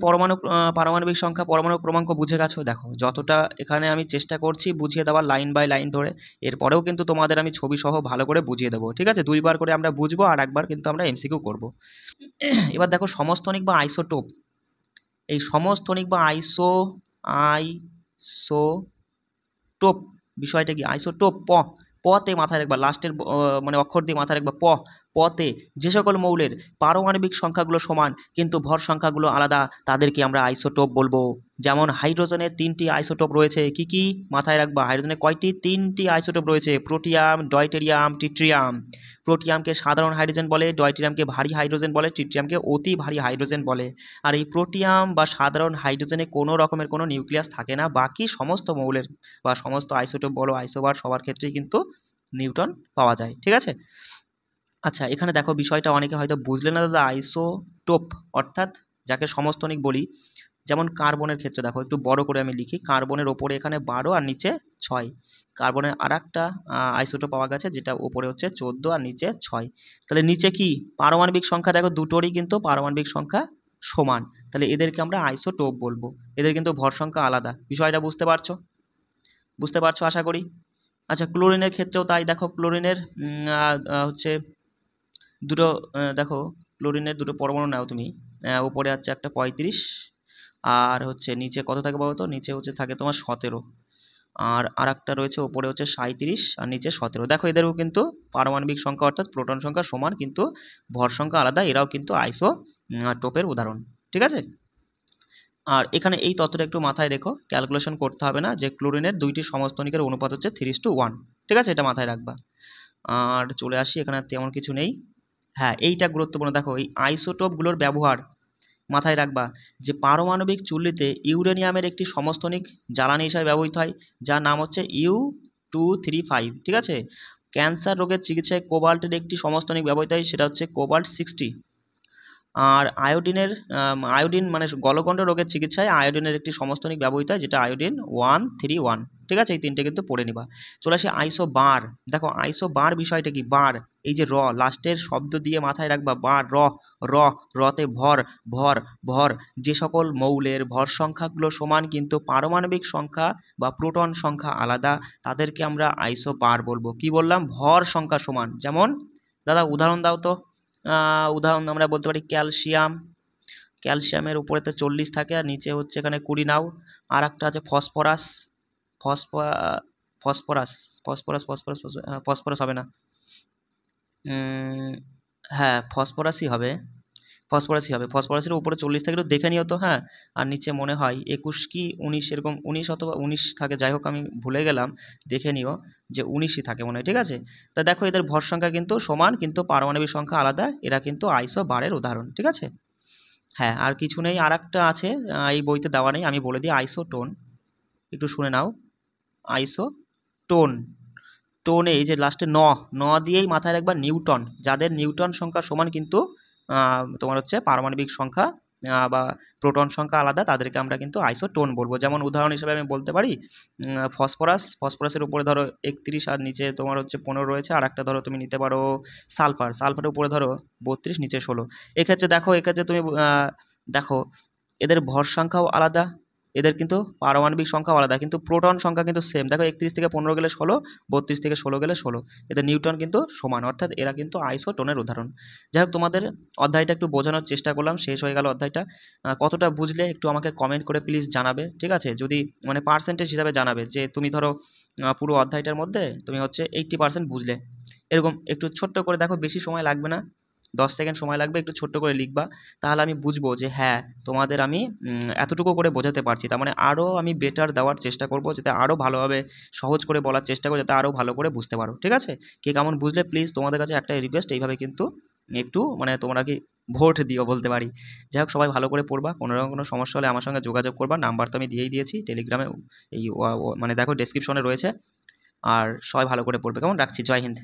পারমাণবিক সংখ্যা পরমাণু ক্রমাঙ্ক বুঝে গেছো। দেখো যতটা এখানে আমি চেষ্টা করছি বুঝিয়ে দেওয়ার লাইন বাই লাইন ধরে, এরপরেও কিন্তু তোমাদের আমি ছবি সহ ভালো করে বুঝিয়ে দেবো, ঠিক আছে, 2বার করে আমরা বুঝবো আর একবার কিন্তু আমরা এমসিকিউ করবো। এবার দেখো সমস্থনিক বা আইসোটোপ, এই সমস্থনিক বা আইসোটোপ বিষয়টা কি, আইসোটোপ পতে মাথায় রাখবা, লাস্টের মানে অক্ষর দিয়ে মাথায় রাখবা পতে যে সকল মৌলের পারমাণবিক সংখ্যাগুলো সমান কিন্তু ভর সংখ্যাগুলো আলাদা তাদেরকে আমরা আইসোটোপ বলবো। যেমন হাইড্রোজেনের 3টি আইসোটোপ রয়েছে, কি কি মাথায় রাখবা, হাইড্রোজেনের কয়টি, 3টি আইসোটোপ রয়েছে, প্রোটিয়াম ডয়টেরিয়াম ট্রিটিয়াম। প্রোটিয়ামকে সাধারণ হাইড্রোজেন বলে, ডয়টেরিয়ামকে ভারী হাইড্রোজেন বলে, ট্রিটিয়ামকে অতি ভারী হাইড্রোজেন বলে। আর এই প্রোটিয়াম বা সাধারণ হাইড্রোজেনে কোনো রকমের কোনো নিউক্লিয়াস থাকে না, বাকি সমস্ত মৌলের বা সমস্ত আইসোটোপ বলো আইসোবার সবার ক্ষেত্রেই কিন্তু নিউট্রন পাওয়া যায়, ঠিক আছে। আচ্ছা, এখানে দেখো বিষয়টা অনেকে হয়তো বুঝলে না দাদা। আইসোটোপ অর্থাৎ যাকে সমস্থনিক বলি, যেমন কার্বনের ক্ষেত্রে দেখো একটু বড় করে আমি লিখি, কার্বনের ওপরে এখানে 12 আর নিচে 6। কার্বনের আর একটা আইসোটোপ পাওয়া গেছে যেটা ওপরে হচ্ছে 14 আর নিচে 6। তাহলে নিচে কি পারমাণবিক সংখ্যা দেখো দুটোরই কিন্তু পারমাণবিক সংখ্যা সমান, তাহলে এদেরকে আমরা আইসোটোপ বলবো। এদের কিন্তু ভর সংখ্যা আলাদা। বিষয়টা বুঝতে পারছো? বুঝতে পারছো আশা করি। আচ্ছা, ক্লোরিনের ক্ষেত্রেও তাই। দেখো ক্লোরিনের হচ্ছে দুটো, দেখো ক্লোরিনের দুটো পরমাণু নাও তুমি। উপরে আছে একটা 35 আর হচ্ছে নিচে কত থাকে বলো তো? নিচে হচ্ছে থাকে তোমার 17। আর একটা রয়েছে ওপরে হচ্ছে 37 আর নিচে 17। দেখো এদেরও কিন্তু পারমাণবিক সংখ্যা অর্থাৎ প্রোটন সংখ্যা সমান, কিন্তু ভর সংখ্যা আলাদা। এরাও কিন্তু আইসো টোপের উদাহরণ। ঠিক আছে। আর এখানে এই তথ্যটা একটু মাথায় রেখো, ক্যালকুলেশন করতে হবে না, যে ক্লোরিনের দুইটি সমস্থনিকের অনুপাত হচ্ছে 3:1। ঠিক আছে, এটা মাথায় রাখবা। আর চলে আসি, এখানে তেমন কিছু নেই। হ্যাঁ, এইটা গুরুত্বপূর্ণ। দেখো এই আইসোটোপগুলোর ব্যবহার মাথায় রাখবা, যে পারমাণবিক চুল্লিতে ইউরেনিয়ামের একটি সমস্থনিক জ্বালানি হিসাবে ব্যবহৃত হয়, যার নাম হচ্ছে U235। ঠিক আছে। ক্যান্সার রোগের চিকিৎসায় কোবাল্টের একটি সমস্থনিক ব্যবহৃত হয়, সেটা হচ্ছে কোবাল্ট-60। আর আয়োডিন মানে গলগণ্ড রোগের চিকিৎসায় আয়োডিনের একটি সমস্থনিক ব্যবহৃত হয়, যেটা আয়োডিন 131। ঠিক আছে, এই তিনটে কিন্তু পড়ে নিবা। চলে আসি আইসো বার। দেখো আইসো বার বিষয়টা কি? বার, এই যে লাস্টের শব্দ দিয়ে মাথায় রাখবা, বার রতে ভর ভর ভর। যে সকল মৌলের ভর সংখ্যাগুলো সমান কিন্তু পারমাণবিক সংখ্যা বা প্রোটন সংখ্যা আলাদা, তাদেরকে আমরা আইসো বার বলবো। কি বললাম? ভর সংখ্যা সমান। যেমন দাদা উদাহরণ দাও তো। উদাহরণ আমরা বলতে পারি ক্যালসিয়ামের উপরে তো 40 থাকে আর নিচে হচ্ছে এখানে 20 নাও। আর একটা আছে phosphorus. Phosphorus phosphorus phosphorus phosphorus হবে না। হ্যাঁ, ফসফরাসই হবে। ফসফরাসের উপরে 40 থাকে, একটু দেখে নিও তো। হ্যাঁ, আর নিচে মনে হয় 21 কি 19, এরকম 19 অথবা 19 থাকে, যাই হোক আমি ভুলে গেলাম। দেখে নিও যে 19ই থাকে মনে হয়। ঠিক আছে। তা দেখো এদের ভর সংখ্যা কিন্তু সমান, কিন্তু পারমাণবিক সংখ্যা আলাদা। এরা কিন্তু আইসো বারের উদাহরণ। ঠিক আছে। হ্যাঁ, আর কিছু নেই। আর একটা আছে, এই বইতে দেওয়া নেই, আমি বলে দিই। আইসোটোন, একটু শুনে নাও। আইসোটোন, টোনে এই যে লাস্টে দিয়েই মাথায় রাখবা নিউটন। যাদের নিউটন সংখ্যা সমান কিন্তু তোমার হচ্ছে পারমাণবিক সংখ্যা বা প্রোটন সংখ্যা আলাদা, তাদেরকে আমরা কিন্তু আইসোটোন বলবো। যেমন উদাহরণ হিসেবে আমি বলতে পারি ফসফরাসের উপরে ধরো 31 আর নিচে তোমার হচ্ছে 15 রয়েছে। আর একটা ধরো তুমি নিতে পারো সালফারের উপরে ধরো 32, নিচে 16। এক্ষেত্রে তুমি দেখো এদের ভর সংখ্যাও আলাদা, এদের কিন্তু পারমাণবিক সংখ্যাও আলাদা, কিন্তু প্রোটন সংখ্যা কিন্তু সেম। দেখো 31 থেকে 15 গেলে 16, 32 থেকে 16 গেলে 16। এদের নিউটন কিন্তু সমান, অর্থাৎ এরা কিন্তু আইসোটোনের উদাহরণ। যাই হোক, তোমাদের অধ্যায়টা একটু বোঝানোর চেষ্টা করলাম, শেষ হয়ে গেল অধ্যায়টা। কতটা বুঝলে একটু আমাকে কমেন্ট করে প্লিজ জানাবে। ঠিক আছে, যদি মানে পার্সেন্টেজ হিসাবে জানাবে, যে তুমি ধরো পুরো অধ্যায়টার মধ্যে তুমি হচ্ছে 80% বুঝলে, এরকম একটু ছোট্ট করে দেখো। বেশি সময় লাগবে না, 10 সেকেন্ড সময় লাগবে। একটু ছোট্ট করে লিখবা, তাহলে আমি বুঝবো যে হ্যাঁ তোমাদের আমি এতটুকু করে বোঝাতে পারছি। তার মানে আরও আমি বেটার দেওয়ার চেষ্টা করব, যাতে আরও ভালোভাবে সহজ করে বলার চেষ্টা করবো, যাতে আরও ভালো করে বুঝতে পারো। ঠিক আছে। কে কেমন বুঝলে প্লিজ তোমাদের কাছে একটা রিকোয়েস্ট, এইভাবে কিন্তু একটু মানে তোমরা কি ভোট দিও বলতে পারি। যাই হোক, সবাই ভালো করে পড়বা। কোনো সমস্যা হলে আমার সঙ্গে যোগাযোগ করবা। নাম্বার তো আমি দিয়েই দিয়েছি টেলিগ্রামে, এই মানে দেখো ডেসক্রিপশনে রয়েছে। আর সবাই ভালো করে পড়বে। কেমন? রাখছি। জয় হিন্দ।